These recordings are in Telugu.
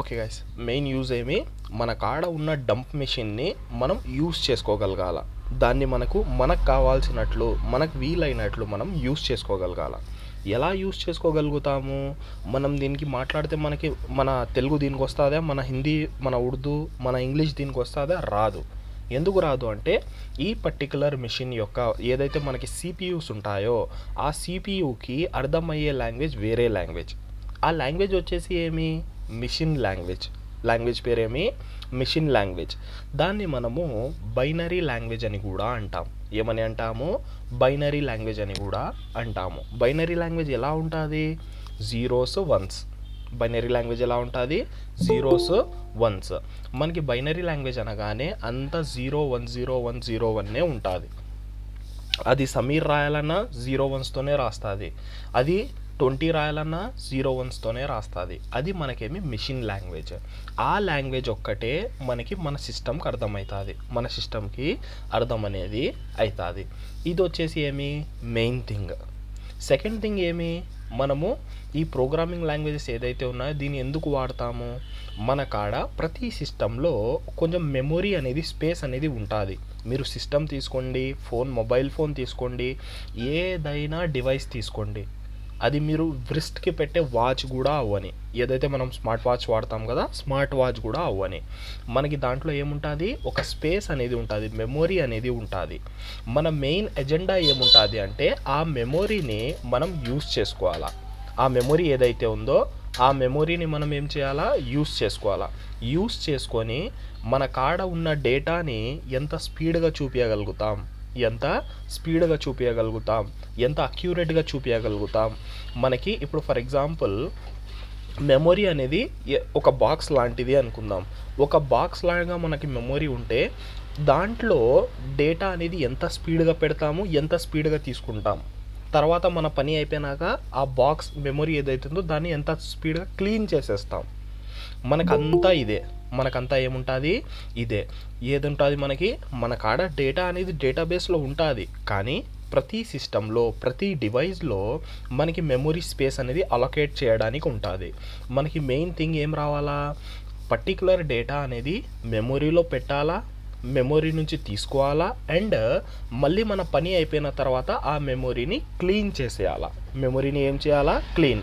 ఓకే గైస్, మెయిన్ యూజ్ ఏమి, మన కాడ ఉన్న డంప్ మెషిన్ని మనం యూజ్ చేసుకోగలగాల. దాన్ని మనకు కావాల్సినట్లు, మనకు వీలైనట్లు మనం యూజ్ చేసుకోగలగాల. ఎలా యూజ్ చేసుకోగలుగుతాము? మనం దీనికి మాట్లాడితే మన తెలుగు దీనికి వస్తుందా, మన హిందీ, మన ఉర్దూ, మన ఇంగ్లీష్ దీనికి వస్తుందా? రాదు. ఎందుకు రాదు అంటే ఈ పర్టికులర్ మిషన్ యొక్క ఏదైతే మనకి సిపియూస్ ఉంటాయో ఆ సిపియూకి అర్థమయ్యే లాంగ్వేజ్ వేరే లాంగ్వేజ్. ఆ లాంగ్వేజ్ వచ్చేసి ఏమి, మిషన్ లాంగ్వేజ్ పేరేమి, మిషన్ లాంగ్వేజ్. దాన్ని మనము బైనరీ లాంగ్వేజ్ అని కూడా అంటాం. ఏమని అంటాము? బైనరీ లాంగ్వేజ్ అని కూడా అంటాము. బైనరీ లాంగ్వేజ్ ఎలా ఉంటుంది? Zeros once. బైనరీ లాంగ్వేజ్ ఎలా ఉంటుంది? Zeros once. మనకి బైనరీ లాంగ్వేజ్ అనగానే అంత 0 1 0 1 0 1 ఉంటుంది. అది సమీర్ రాయాలన్నా 0 1తోనే రాస్తుంది. అది 20 రాయాలన్నా 0 1తోనే రాస్తుంది. అది మనకేమి మిషన్ లాంగ్వేజ్. ఆ లాంగ్వేజ్ ఒక్కటే మనకి మన సిస్టమ్కి అర్థమవుతుంది, మన సిస్టమ్కి అర్థం అనేది అవుతుంది. ఇది వచ్చేసి ఏమి, మెయిన్ థింగ్. సెకండ్ థింగ్ ఏమి, మనము ఈ ప్రోగ్రామింగ్ లాంగ్వేజెస్ ఏదైతే ఉన్నాయో దీన్ని ఎందుకు వాడతాము? మన కాడ ప్రతి సిస్టంలో కొంచెం మెమొరీ అనేది, స్పేస్ అనేది ఉంటుంది. మీరు సిస్టమ్ తీసుకోండి, మొబైల్ ఫోన్ తీసుకోండి, ఏదైనా డివైస్ తీసుకోండి, అది మీరు వ్రిస్ట్కి పెట్టే వాచ్ కూడా అవ్వని, ఏదైతే మనం స్మార్ట్ వాచ్ వాడతాం కదా, స్మార్ట్ వాచ్ కూడా అవ్వని, మనకి దాంట్లో ఏముంటుంది? ఒక స్పేస్ అనేది ఉంటుంది, మెమొరీ అనేది ఉంటుంది. మన మెయిన్ ఎజెండా ఏముంటుంది అంటే ఆ మెమొరీని మనం యూస్ చేసుకోవాలా. ఆ మెమొరీ ఏదైతే ఉందో ఆ మెమొరీని మనం ఏం చేయాలా? యూస్ చేసుకోవాలా. యూస్ చేసుకొని మన కాడ ఉన్న డేటాని ఎంత స్పీడ్గా చూపించగలుగుతాం, ఎంత అక్యూరేట్గా చూపించగలుగుతాం. మనకి ఇప్పుడు ఫర్ ఎగ్జాంపుల్ మెమొరీ అనేది ఒక బాక్స్ లాంటిది అనుకుందాం. ఒక బాక్స్ లాగా మనకి మెమొరీ ఉంటే దాంట్లో డేటా అనేది ఎంత స్పీడ్గా పెడతాము, ఎంత స్పీడ్గా తీసుకుంటాం. తర్వాత మన పని అయిపోయినాక ఆ బాక్స్ మెమొరీ ఏదైతుందో దాన్ని ఎంత స్పీడ్గా క్లీన్ చేసేస్తాం. మనకంతా ఏముంటుంది? ఇదే ఏది ఉంటుంది మనకి. మన కాడ డేటా అనేది డేటాబేస్లో ఉంటుంది, కానీ ప్రతి సిస్టంలో, ప్రతి డివైస్లో మనకి మెమొరీ స్పేస్ అనేది అలొకేట్ చేయడానికి ఉంటుంది. మనకి మెయిన్ థింగ్ ఏం రావాలా? పర్టికులర్ డేటా అనేది మెమొరీలో పెట్టాలా, మెమొరీ నుంచి తీసుకోవాలా, అండ్ మళ్ళీ మన పని అయిపోయిన తర్వాత ఆ మెమొరీని క్లీన్ చేసేయాలా. మెమొరీని ఏం చేయాలా? క్లీన్.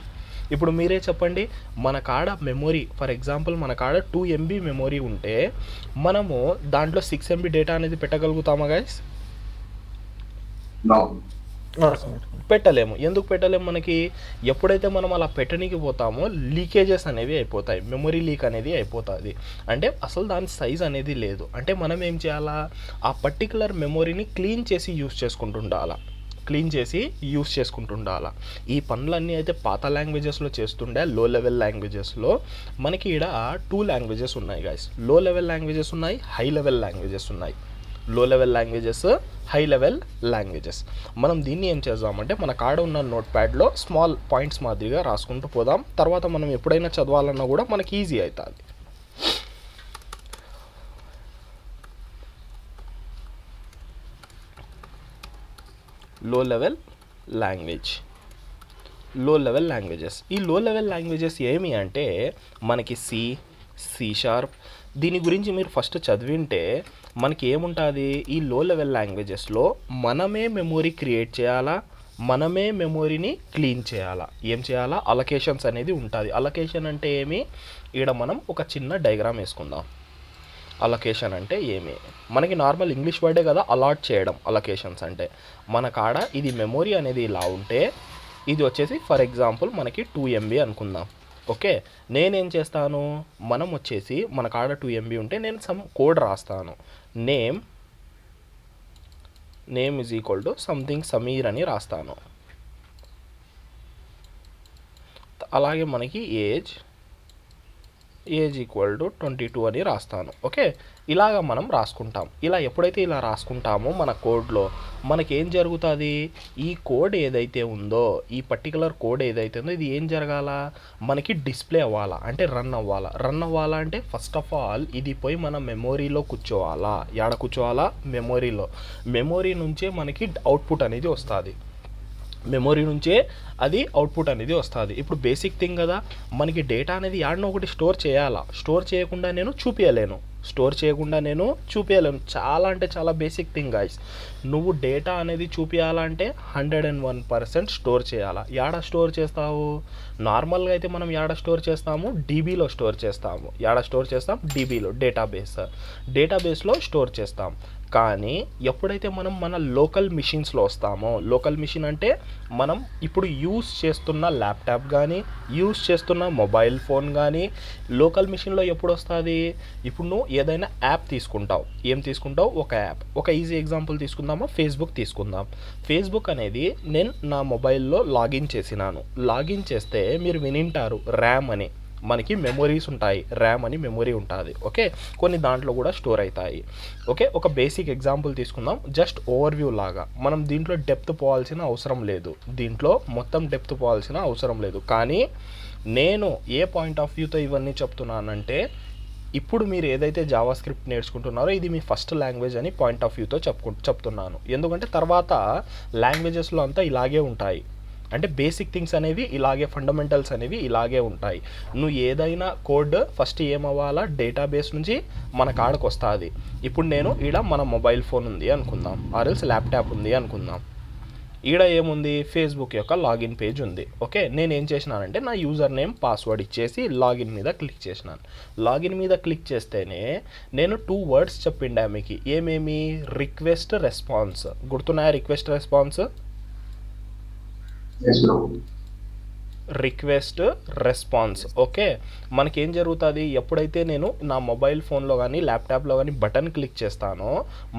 ఇప్పుడు మీరే చెప్పండి, మన కాడ మెమొరీ ఫర్ ఎగ్జాంపుల్ మన కాడ 2 MB మెమొరీ ఉంటే మనము దాంట్లో 6 MB డేటా అనేది పెట్టగలుగుతామా గైస్? పెట్టలేము. ఎందుకు పెట్టలేము? మనకి ఎప్పుడైతే మనం అలా పెట్టడానికి పోతామో లీకేజెస్ అనేవి అయిపోతాయి, మెమొరీ లీక్ అనేది అయిపోతుంది. అంటే అసలు దాని సైజ్ అనేది లేదు. అంటే మనం ఏం చేయాలా? ఆ పర్టికులర్ మెమొరీని క్లీన్ చేసి యూస్ చేసుకుంటుండాలా. ఈ పనులన్నీ అయితే పాత లాంగ్వేజెస్లో చేస్తుండే, లో లెవెల్ లాంగ్వేజెస్లో. మనకి ఇక్కడ 2 లాంగ్వేజెస్ ఉన్నాయి గైస్. లో లెవెల్ లాంగ్వేజెస్ ఉన్నాయి, హై లెవెల్ లాంగ్వేజెస్ ఉన్నాయి. లో level languages, high level languages. మనం దీన్ని ఏం చేద్దామంటే మన కాడ ఉన్న నోట్ ప్యాడ్లో స్మాల్ పాయింట్స్ మాదిరిగా రాసుకుంటూ పోదాం. తర్వాత మనం ఎప్పుడైనా చదవాలన్నా కూడా మనకి ఈజీ అవుతుంది. లో లెవెల్ లాంగ్వేజెస్. ఈ లో లెవెల్ లాంగ్వేజెస్ ఏమి అంటే మనకి సి షార్ప్. దీని గురించి మీరు ఫస్ట్ చదివింటే మనకి ఏముంటుంది? ఈ లో లెవెల్ లాంగ్వేజెస్లో మనమే మెమొరీ క్రియేట్ చేయాలా, మనమే మెమొరీని క్లీన్ చేయాలా. ఏం చేయాలా? అలొకేషన్స్ అనేది ఉంటుంది. అలొకేషన్ అంటే ఏమి? ఇక్కడ మనం ఒక చిన్న డయాగ్రామ్ వేసుకుందాం. అలొకేషన్ అంటే ఏమి? మనకి నార్మల్ ఇంగ్లీష్ వర్డే కదా అలాట్ చేయడం. అలొకేషన్స్ అంటే మన కాడ ఇది మెమొరీ అనేది ఇలా ఉంటే, ఇది వచ్చేసి ఫర్ ఎగ్జాంపుల్ మనకి 2 MB అనుకుందాం. ఓకే, నేనేం చేస్తాను? మనం వచ్చేసి మన కాడ 2 MB ఉంటే నేను సమ్ కోడ్ రాస్తాను. Name is equal to something Sameer అని రాస్తాను. అలాగే మనకి ఏజ్ ఈక్వల్ టు 22 అని రాస్తాను. ఓకే, ఇలాగ మనం రాసుకుంటాం. ఇలా ఎప్పుడైతే ఇలా రాసుకుంటామో మన కోడ్లో మనకేం జరుగుతుంది? ఈ కోడ్ ఏదైతే ఉందో, ఈ పర్టికులర్ కోడ్ ఏదైతే ఉందో ఇది ఏం జరగాల? మనకి డిస్ప్లే అవ్వాలా, అంటే రన్ అవ్వాలా అంటే ఫస్ట్ ఆఫ్ ఆల్ ఇది పోయి మన మెమొరీలో కూర్చోవాలా. ఎక్కడ కూర్చోవాలా? మెమొరీ నుంచే మనకి అవుట్పుట్ అనేది వస్తుంది. మెమొరీ నుంచే అది అవుట్పుట్ అనేది వస్తుంది. ఇప్పుడు బేసిక్ థింగ్ కదా, మనకి డేటా అనేది యాడనో ఒకటి స్టోర్ చేయాలా, స్టోర్ చేయకుండా నేను చూపించలేను, చాలా అంటే చాలా బేసిక్ థింగ్ గాయ్స్. నువ్వు డేటా అనేది చూపించాలంటే 101% స్టోర్ చేయాలా. యాడ స్టోర్ చేస్తావు? నార్మల్గా అయితే మనం యాడ స్టోర్ చేస్తాము, డీబీలో స్టోర్ చేస్తాము. యాడ స్టోర్ చేస్తాం? డీబీలో, డేటాబేస్లో స్టోర్ చేస్తాం. కానీ ఎప్పుడైతే మనం మన లోకల్ మిషన్స్లో వస్తామో, లోకల్ మిషన్ అంటే మనం ఇప్పుడు యూస్ చేస్తున్న ల్యాప్టాప్ కానీ, యూస్ చేస్తున్న మొబైల్ ఫోన్ కానీ లోకల్ మిషన్లో ఎప్పుడు వస్తుంది? ఇప్పుడు నువ్వు ఏదైనా యాప్ తీసుకుంటావు. ఏం తీసుకుంటావు? ఒక యాప్. ఒక ఈజీ ఎగ్జాంపుల్ తీసుకుందామా? ఫేస్బుక్ తీసుకుందాం. ఫేస్బుక్ అనేది నేను నా మొబైల్లో లాగిన్ చేసినాను. లాగిన్ చేస్తే మీరు వినింటారు ర్యామ్ అని. మనకి మెమొరీస్ ఉంటాయి, ర్యామ్ అని మెమొరీ ఉంటుంది. ఓకే, కొన్ని దాంట్లో కూడా స్టోర్ అవుతాయి. ఓకే, ఒక బేసిక్ ఎగ్జాంపుల్ తీసుకుందాం, జస్ట్ ఓవర్వ్యూ లాగా. మనం దీంట్లో డెప్త్ పోవాల్సిన అవసరం లేదు, కానీ నేను ఏ పాయింట్ ఆఫ్ వ్యూతో ఇవన్నీ చెప్తున్నానంటే, ఇప్పుడు మీరు ఏదైతే జావా స్క్రిప్ట్ నేర్చుకుంటున్నారో ఇది మీ ఫస్ట్ లాంగ్వేజ్ అని పాయింట్ ఆఫ్ వ్యూతో చెప్తున్నాను. ఎందుకంటే తర్వాత లాంగ్వేజెస్లో అంతా ఇలాగే ఉంటాయి. అంటే బేసిక్ థింగ్స్ అనేవి ఇలాగే, ఫండమెంటల్స్ అనేవి ఇలాగే ఉంటాయి. నువ్వు ఏదైనా కోడ్ ఫస్ట్ ఏమవ్వాలా, డేటాబేస్ నుంచి మన కాడకు వస్తుంది. ఇప్పుడు నేను ఈడ మన మొబైల్ ఫోన్ ఉంది అనుకుందాం, ఆర్ఎల్స్ ల్యాప్టాప్ ఉంది అనుకుందాం. ఈడ ఏముంది? ఫేస్బుక్ యొక్క లాగిన్ పేజ్ ఉంది. ఓకే, నేను ఏం చేసినానంటే నా యూజర్ నేమ్ పాస్వర్డ్ ఇచ్చేసి లాగిన్ మీద క్లిక్ చేసినాను. లాగిన్ మీద క్లిక్ చేస్తేనే నేను 2 words చెప్పిండా మీకు. ఏమేమి? Request, response. గుర్తున్నాయా? Request response. ఓకే, మనకేం జరుగుతుంది? ఎప్పుడైతే నేను నా మొబైల్ ఫోన్లో కానీ ల్యాప్టాప్లో కానీ బటన్ క్లిక్ చేస్తానో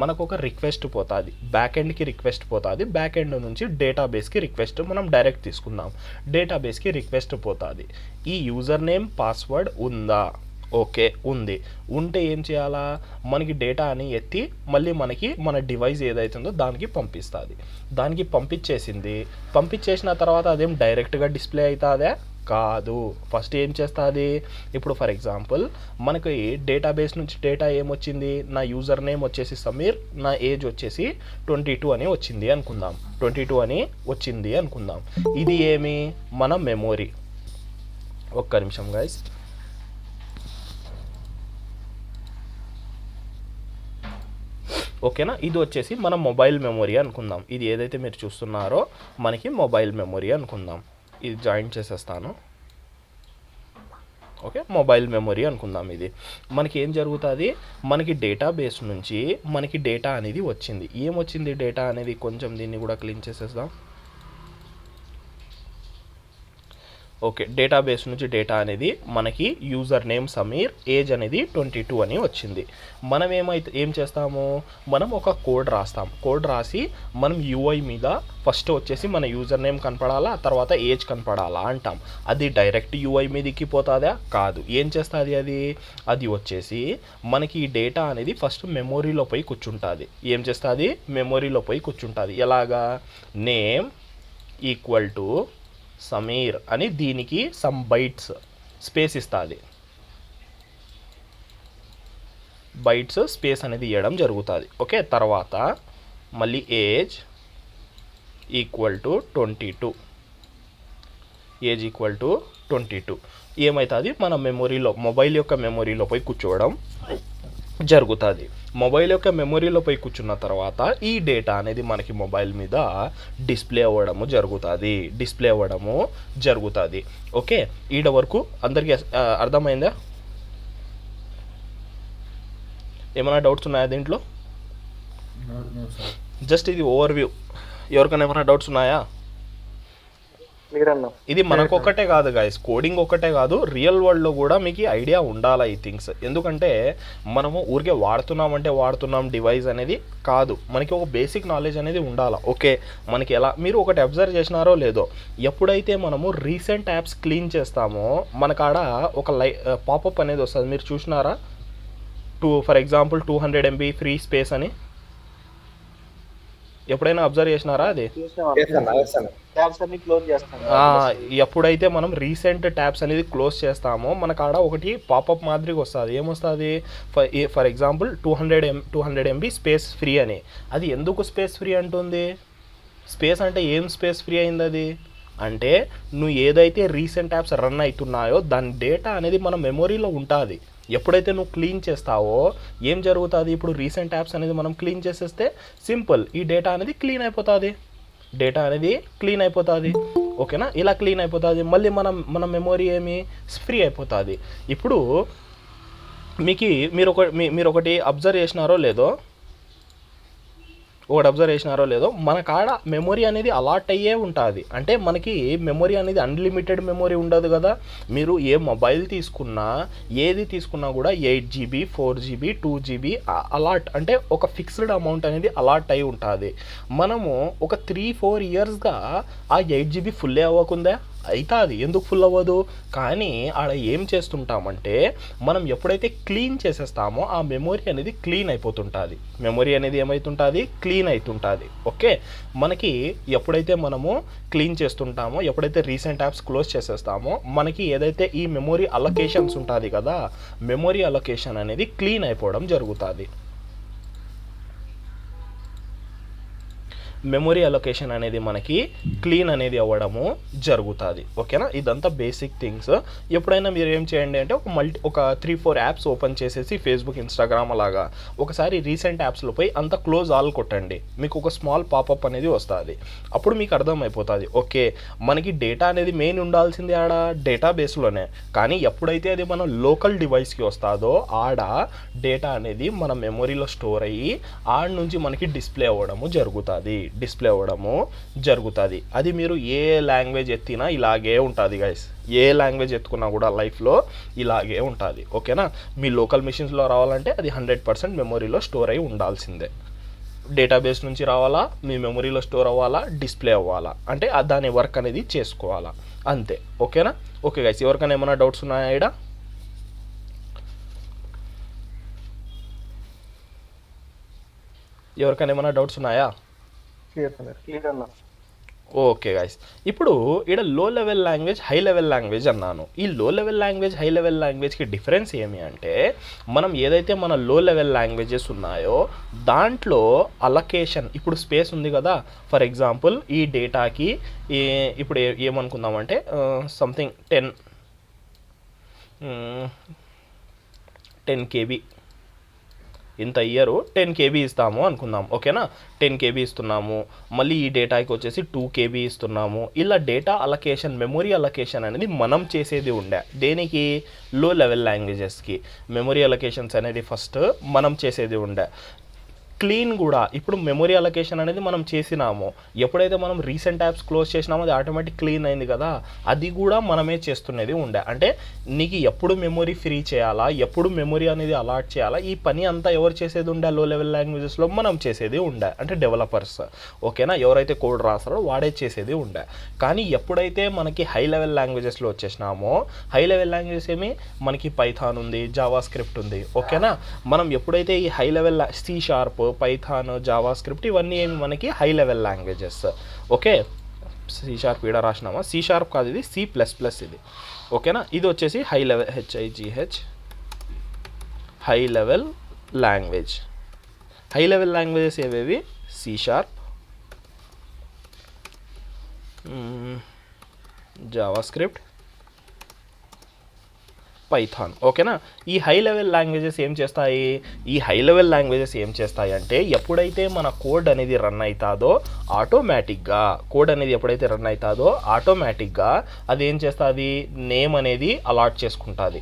మనకు ఒక రిక్వెస్ట్ పోతుంది, బ్యాక్ ఎండ్కి రిక్వెస్ట్ పోతుంది. బ్యాక్ ఎండ్ నుంచి డేటాబేస్కి రిక్వెస్ట్, మనం డైరెక్ట్ తీసుకుందాం, డేటాబేస్కి రిక్వెస్ట్ పోతుంది. ఈ యూజర్ నేమ్ పాస్వర్డ్ ఉందా? ఓకే, ఉంటే ఏం చేయాలా? మనకి డేటా అని ఎత్తి మళ్ళీ మనకి మన డివైస్ ఏదైతుందో దానికి పంపిస్తుంది. దానికి పంపించేసిన తర్వాత అదేం డైరెక్ట్గా డిస్ప్లే అవుతుందా? కాదు. ఫస్ట్ ఏం చేస్తుంది? ఇప్పుడు ఫర్ ఎగ్జాంపుల్ మనకి డేటాబేస్ నుంచి డేటా ఏమొచ్చింది? నా యూజర్ నేమ్ వచ్చేసి సమీర్, నా ఏజ్ వచ్చేసి 22 అని వచ్చింది అనుకుందాం. ఇది ఏమి? మన మెమొరీ. ఒక్క నిమిషం గైస్. ఓకేనా, ఇది వచ్చేసి మన మొబైల్ మెమొరీ అనుకుందాం. ఇది ఏదైతే మీరు చూస్తున్నారో మనకి మొబైల్ మెమొరీ అనుకుందాం. ఇది జాయిన్ చేసేస్తాను. ఓకే, మొబైల్ మెమొరీ అనుకుందాం. ఇది మనకి ఏం జరుగుతుంది? మనకి డేటాబేస్ నుంచి మనకి డేటా అనేది వచ్చింది. ఏమొచ్చింది డేటా అనేది? కొంచెం దీన్ని కూడా క్లీన్ చేసేద్దాం. ఓకే, డేటాబేస్ నుంచి డేటా అనేది మనకి యూజర్ నేమ్ సమీర్, ఏజ్ అనేది 22 అని వచ్చింది. మనం ఏం చేస్తాము? మనం ఒక కోడ్ రాసి మనం యూఐ మీద ఫస్ట్ వచ్చేసి మన యూజర్ నేమ్ కనపడాలా, తర్వాత ఏజ్ కనపడాలా అంటాం. అది డైరెక్ట్ యూఐ మీదకి పోతుందా? కాదు. ఏం చేస్తుంది? అది వచ్చేసి మనకి ఈ డేటా అనేది ఫస్ట్ మెమొరీలో పోయి కూర్చుంటుంది. ఏం చేస్తుంది? మెమొరీలో పోయి కూర్చుంటుంది. ఎలాగా? నేమ్ ఈక్వల్ టు సమీర్ అని దీనికి సమ్ బైట్స్ స్పేస్ ఇస్తుంది. బైట్స్ స్పేస్ అనేది ఇవ్వడం జరుగుతుంది. ఓకే, తర్వాత మళ్ళీ ఏజ్ ఈక్వల్ టు 22. ఏమవుతుంది? మన మెమొరీలో, మొబైల్ యొక్క మెమొరీలో పోయి కూర్చోవడం జరుగుతుంది. మొబైల్ యొక్క మెమొరీలో పోయి కూర్చున్న తర్వాత ఈ డేటా అనేది మనకి మొబైల్ మీద డిస్ప్లే అవ్వడము జరుగుతుంది. ఓకే, ఈడ వరకు అందరికీ అర్థమైందా? ఏమైనా డౌట్స్ ఉన్నాయా దీంట్లో? జస్ట్ ఇది ఓవర్వ్యూ. ఎవరికైనా ఏమైనా డౌట్స్ ఉన్నాయా? ఇది మనకొక్కటే కాదు గాయస్, కోడింగ్ ఒక్కటే కాదు, రియల్ వరల్డ్లో కూడా మీకు ఐడియా ఉండాలి ఈ థింగ్స్. ఎందుకంటే మనము ఊరికే వాడుతున్నాం డివైస్ అనేది కాదు, మనకి ఒక బేసిక్ నాలెడ్జ్ అనేది ఉండాలి. ఓకే, మనకి ఎలా, మీరు ఒకటి అబ్జర్వ్ చేసినారో లేదో, ఎప్పుడైతే మనము రీసెంట్ యాప్స్ క్లీన్ చేస్తామో మనకాడ ఒక పాపప్ అనేది వస్తుంది. మీరు చూసినారా? For example 200 MB free space అని ఎప్పుడైనా అబ్జర్వ్ చేసినారా? అది ఎప్పుడైతే మనం రీసెంట్ ట్యాబ్స్ అనేది క్లోజ్ చేస్తామో మనకు ఆడ ఒకటి పాపప్ మాదిరిగా వస్తుంది. ఏమొస్తుంది? For example 200 MB space free అని. అది ఎందుకు స్పేస్ ఫ్రీ అంటుంది? స్పేస్ అంటే ఏం స్పేస్ ఫ్రీ అయింది అది అంటే నువ్వు ఏదైతే రీసెంట్ యాప్స్ రన్ అవుతున్నాయో దాని డేటా అనేది మన మెమొరీలో ఉంటుంది. ఎప్పుడైతే నువ్వు క్లీన్ చేస్తావో ఏం జరుగుతుంది, ఇప్పుడు రీసెంట్ యాప్స్ అనేది మనం క్లీన్ చేసేస్తే సింపుల్ ఈ డేటా అనేది క్లీన్ అయిపోతుంది. ఓకేనా, ఇలా క్లీన్ అయిపోతుంది. మళ్ళీ మన మెమొరీ ఏమి ఫ్రీ అయిపోతుంది. ఇప్పుడు మీరు ఒకటి అబ్జర్వ్ చేసినారో లేదో మన కాడ మెమొరీ అనేది అలాట్ అయ్యే ఉంటుంది. అంటే మనకి మెమొరీ అనేది అన్లిమిటెడ్ మెమొరీ ఉండదు కదా. మీరు ఏ మొబైల్ తీసుకున్నా ఏది తీసుకున్నా కూడా 8GB 4GB 2GB అలాట్ అంటే ఒక ఫిక్స్డ్ అమౌంట్ అనేది అలాట్ అయి ఉంటుంది. మనము ఒక 3-4 ఇయర్స్గా ఆ 8GB ఫుల్ అవ్వకుందా అవుతుంది. ఎందుకు ఫుల్ అవ్వదు? కానీ ఆడ ఏం చేస్తుంటామంటే మనం ఎప్పుడైతే క్లీన్ చేసేస్తామో ఆ మెమొరీ అనేది క్లీన్ అయిపోతుంటుంది. క్లీన్ అవుతుంటుంది. ఓకే, మనకి ఎప్పుడైతే మనము క్లీన్ చేస్తుంటామో, ఎప్పుడైతే రీసెంట్ యాప్స్ క్లోజ్ చేసేస్తామో మనకి ఏదైతే ఈ మెమొరీ అలొకేషన్స్ ఉంటుంది కదా, మెమొరీ అలొకేషన్ అనేది క్లీన్ అయిపోవడం జరుగుతుంది. మెమొరీ అలొకేషన్ అనేది మనకి క్లీన్ అనేది అవ్వడము జరుగుతుంది. ఓకేనా, ఇదంతా బేసిక్ థింగ్స్. ఎప్పుడైనా మీరు ఏం చేయండి అంటే ఒక 3-4 యాప్స్ ఓపెన్ చేసేసి ఫేస్బుక్, ఇన్స్టాగ్రామ్ అలాగా ఒకసారి రీసెంట్ యాప్స్లో పోయి అంత క్లోజ్ ఆల్ కొట్టండి. మీకు ఒక స్మాల్ పాపప్ అనేది వస్తుంది. అప్పుడు మీకు అర్థమైపోతుంది ఓకే మనకి డేటా అనేది మెయిన్ ఉండాల్సింది ఆడ డేటాబేస్లోనే, కానీ ఎప్పుడైతే అది మన లోకల్ డివైస్కి వస్తుందో ఆడ డేటా అనేది మన మెమొరీలో స్టోర్ అయ్యి ఆడ నుంచి మనకి డిస్ప్లే అవ్వడము జరుగుతుంది. అది మీరు ఏ లాంగ్వేజ్ ఎత్తినా ఇలాగే ఉంటుంది గైస్. ఏ లాంగ్వేజ్ ఎత్తుకున్నా కూడా లైఫ్లో ఇలాగే ఉంటుంది. ఓకేనా, మీ లోకల్ మెషిన్స్లో రావాలంటే అది 100% మెమొరీలో స్టోర్ అయి ఉండాల్సిందే. డేటాబేస్ నుంచి రావాలా, మీ మెమొరీలో స్టోర్ అవ్వాలా, డిస్ప్లే అవ్వాలా, అంటే దాని వర్క్ అనేది చేసుకోవాలా, అంతే. ఓకేనా, ఓకే గైస్, ఎవరికైనా ఏమైనా డౌట్స్ ఉన్నాయా? ఇక్కడ ఎవరికైనా ఏమైనా డౌట్స్ ఉన్నాయా? ఓకే గైస్, ఇప్పుడు ఇక్కడ low level language, high level language అన్నాను. ఈ low level language, high level లాంగ్వేజ్కి డిఫరెన్స్ ఏమి అంటే మనం ఏదైతే మన లో లెవెల్ లాంగ్వేజెస్ ఉన్నాయో దాంట్లో అలొకేషన్, ఇప్పుడు స్పేస్ ఉంది కదా. ఫర్ ఎగ్జాంపుల్ ఈ డేటాకి ఇప్పుడు ఏమనుకుందామంటే సంథింగ్ 10 KB ఇంత ఇయర్ 10 KB ఇస్తాము అనుకుందాం. ఓకేనా, 10 KB ఇస్తున్నాము. మళ్ళీ ఈ డేటాకి వచ్చేసి 2 KB ఇస్తున్నాము. ఇలా డేటా అలొకేషన్, మెమొరీ అలొకేషన్ అనేది మనం చేసేది ఉండే. దేనికి? లో లెవెల్ లాంగ్వేజెస్కి మెమొరీ అలొకేషన్స్ అనేది ఫస్ట్ మనం చేసేది ఉండే. క్లీన్ కూడా ఇప్పుడు మెమొరీ అలొకేషన్ అనేది మనం చేసినాము. ఎప్పుడైతే మనం రీసెంట్ యాప్స్ క్లోజ్ చేసినామో అది ఆటోమేటిక్ క్లీన్ అయింది కదా, అది కూడా మనమే చేస్తున్నది ఉండే. అంటే నీకు ఎప్పుడు మెమొరీ ఫ్రీ చేయాలా, ఎప్పుడు మెమొరీ అనేది అలాట్ చేయాలా, ఈ పని అంతా ఎవరు చేసేది ఉండే? లో లెవెల్ లాంగ్వేజెస్లో మనం చేసేది ఉండే, అంటే డెవలపర్స్. ఓకేనా, ఎవరైతే కోడ్ రాస్తారో వాడే చేసేది ఉండే. కానీ ఎప్పుడైతే మనకి హై లెవెల్ లాంగ్వేజెస్లో వచ్చేసినామో, హై లెవెల్ లాంగ్వేజెస్ ఏమి మనకి పైథాన్ ఉంది, జావా స్క్రిప్ట్ ఉంది. ఓకేనా, మనం ఎప్పుడైతే ఈ high level C#, Python, Java script ఇవన్నీ ఏమి మనకి high level languages. Okay, C# ఇక్కడ రాసినామా? C# కాదు, ఇది C++. ఇది ఓకేనా, ఇది వచ్చేసి high level, high level language. High level languages ఏవేవి? C#, Java script, Python. ఓకేనా, ఈ హై లెవెల్ లాంగ్వేజెస్ ఏం చేస్తాయి అంటే ఎప్పుడైతే మన కోడ్ అనేది రన్ అవుతుందో ఆటోమేటిక్గా అది ఏం చేస్తుంది? నేమ్ అనేది అలాట్ చేసుకుంటుంది.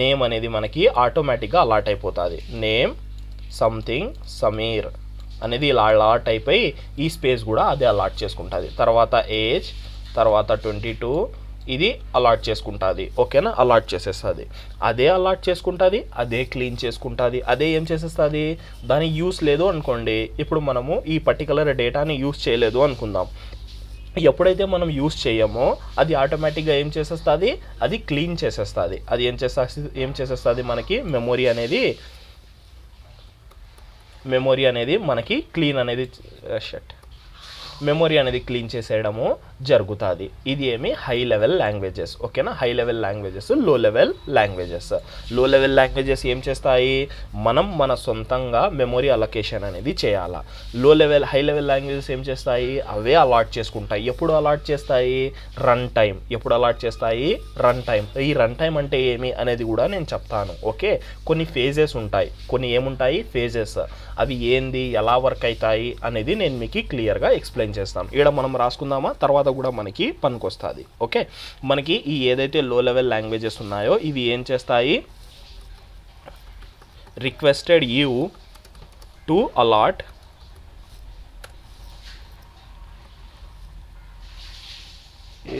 నేమ్ అనేది మనకి ఆటోమేటిక్గా అలాట్ అయిపోతుంది. నేమ్ సంథింగ్ సమీర్ అనేది ఇలా అలాట్ అయిపోయి ఈ స్పేస్ కూడా అదే అలాట్ చేసుకుంటుంది. తర్వాత ఏజ్, తర్వాత 22 ఇది అలాట్ చేసుకుంటుంది. ఓకేనా, అలాట్ చేసేస్తుంది. అదే క్లీన్ చేసుకుంటుంది. అదే ఏం చేసేస్తుంది? దాని యూస్ లేదు అనుకోండి, ఇప్పుడు మనము ఈ పర్టికులర్ డేటాని యూస్ చేయలేదు అనుకుందాం. ఎప్పుడైతే మనం యూస్ చేయమో అది ఆటోమేటిక్గా ఏం చేసేస్తుంది? అది క్లీన్ చేసేస్తుంది. అది ఏం చేసేస్తుంది? మనకి మెమొరీ అనేది మనకి క్లీన్ అనేది మెమొరీ అనేది క్లీన్ చేసేయడము జరుగుతుంది. ఇది ఏమి హై లెవెల్ లాంగ్వేజెస్. ఓకేనా, హై లెవెల్ లాంగ్వేజెస్, లో లెవెల్ లాంగ్వేజెస్. లో లెవెల్ లాంగ్వేజెస్ ఏం చేస్తాయి, మనం మన సొంతంగా మెమొరీ అలొకేషన్ అనేది చేయాలా. హై లెవెల్ లాంగ్వేజెస్ ఏం చేస్తాయి, అవే అలాట్ చేసుకుంటాయి. ఎప్పుడు అలాట్ చేస్తాయి, రన్ టైం. ఎప్పుడు అలాట్ చేస్తాయి, రన్ టైం. ఈ రన్ టైం అంటే ఏమి అనేది కూడా నేను చెప్తాను. ఓకే, కొన్ని ఫేజెస్ ఉంటాయి, కొన్ని ఏముంటాయి, ఫేజెస్. అవి ఏంది, ఎలా వర్క్ అవుతాయి అనేది నేను మీకు క్లియర్గా ఎక్స్ప్లెయిన్ చేస్తాను. ఇక్కడ మనం రాసుకుందామా, తర్వాత కూడా మనకి పనికొస్తుంది. ఓకే, మనకి ఈ ఏదైతే లో లెవెల్ లాంగ్వేజెస్ ఉన్నాయో ఇవి ఏం చేస్తాయి, requested you to allot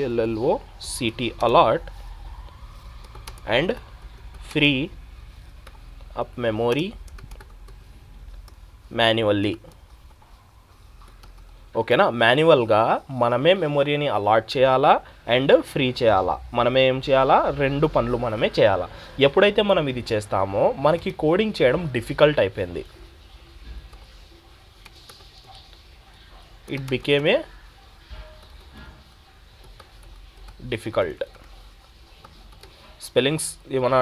ALLOCT allot and free up memory manually. ఓకేనా, మాన్యువల్గా మనమే మెమొరీని అలాట్ చేయాలా అండ్ ఫ్రీ చేయాలా. మనమే ఏం చేయాలా, రెండు పనులు మనమే చేయాలా. ఎప్పుడైతే మనం ఇది చేస్తామో మనకి కోడింగ్ చేయడం డిఫికల్ట్ అయిపోయింది. It became a difficult. Spellings ఏమైనా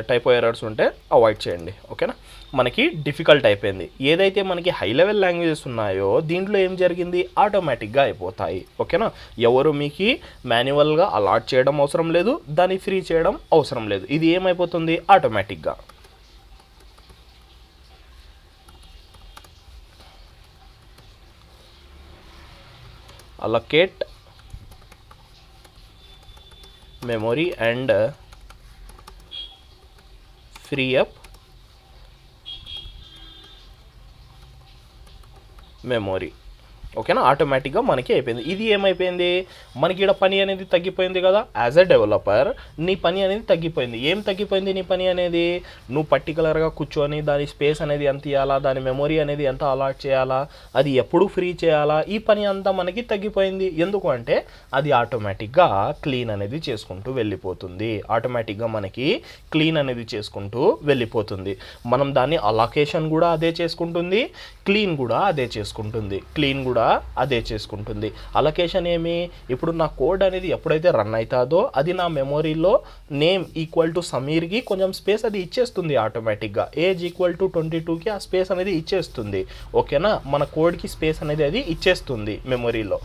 టైపో ఎర్రర్స్ ఉంటే అవాయిడ్ చేయండి. ఓకేనా, మనకి డిఫికల్ట్ అయిపోయింది. ఏదైతే మనకి హై లెవెల్ లాంగ్వేజెస్ ఉన్నాయో దీంట్లో ఏం జరిగింది, ఆటోమేటిక్గా అయిపోతాయి. ఓకేనా, ఎవరు మీకు మాన్యువల్గా అలాట్ చేయడం అవసరం లేదు, దాన్ని ఫ్రీ చేయడం అవసరం లేదు. ఇది ఏమైపోతుంది, ఆటోమేటిక్గా. allocate memory and free up memory. ఓకేనా, ఆటోమేటిక్గా మనకి అయిపోయింది. ఇది ఏమైపోయింది, మనకి ఇక్కడ పని అనేది తగ్గిపోయింది కదా. యాజ్ ఎ డెవలపర్ నీ పని అనేది తగ్గిపోయింది. ఏం తగ్గిపోయింది నీ పని అనేది, నువ్వు పర్టికులర్గా కూర్చొని దాని స్పేస్ అనేది ఎంత ఇవ్వాలా, దాని మెమొరీ అనేది ఎంత అలాట్ చేయాలా, అది ఎప్పుడు ఫ్రీ చేయాలా, ఈ పని అంతా మనకి తగ్గిపోయింది. ఎందుకు అంటే అది ఆటోమేటిక్గా క్లీన్ అనేది చేసుకుంటూ వెళ్ళిపోతుంది. ఆటోమేటిక్గా మనకి క్లీన్ అనేది చేసుకుంటూ వెళ్ళిపోతుంది. మనం దాన్ని అలొకేషన్ కూడా అదే చేసుకుంటుంది, క్లీన్ కూడా అదే చేసుకుంటుంది. క్లీన్ కూడా అదే చేసుకుంటుంది. అలొకేషన్ ఏమి, ఇప్పుడు నా కోడ్ అనేది ఎప్పుడైతే రన్ అవుతుందో అది నా మెమొరీలో నేమ్ ఈక్వల్ టు సమీర్కి కొంచెం స్పేస్ అది ఇచ్చేస్తుంది ఆటోమేటిక్గా. ఏజ్ ఈక్వల్ టు 22కి ఆ స్పేస్ అనేది ఇచ్చేస్తుంది. ఓకేనా, మన కోడ్కి స్పేస్ అనేది అది ఇచ్చేస్తుంది మెమొరీలో.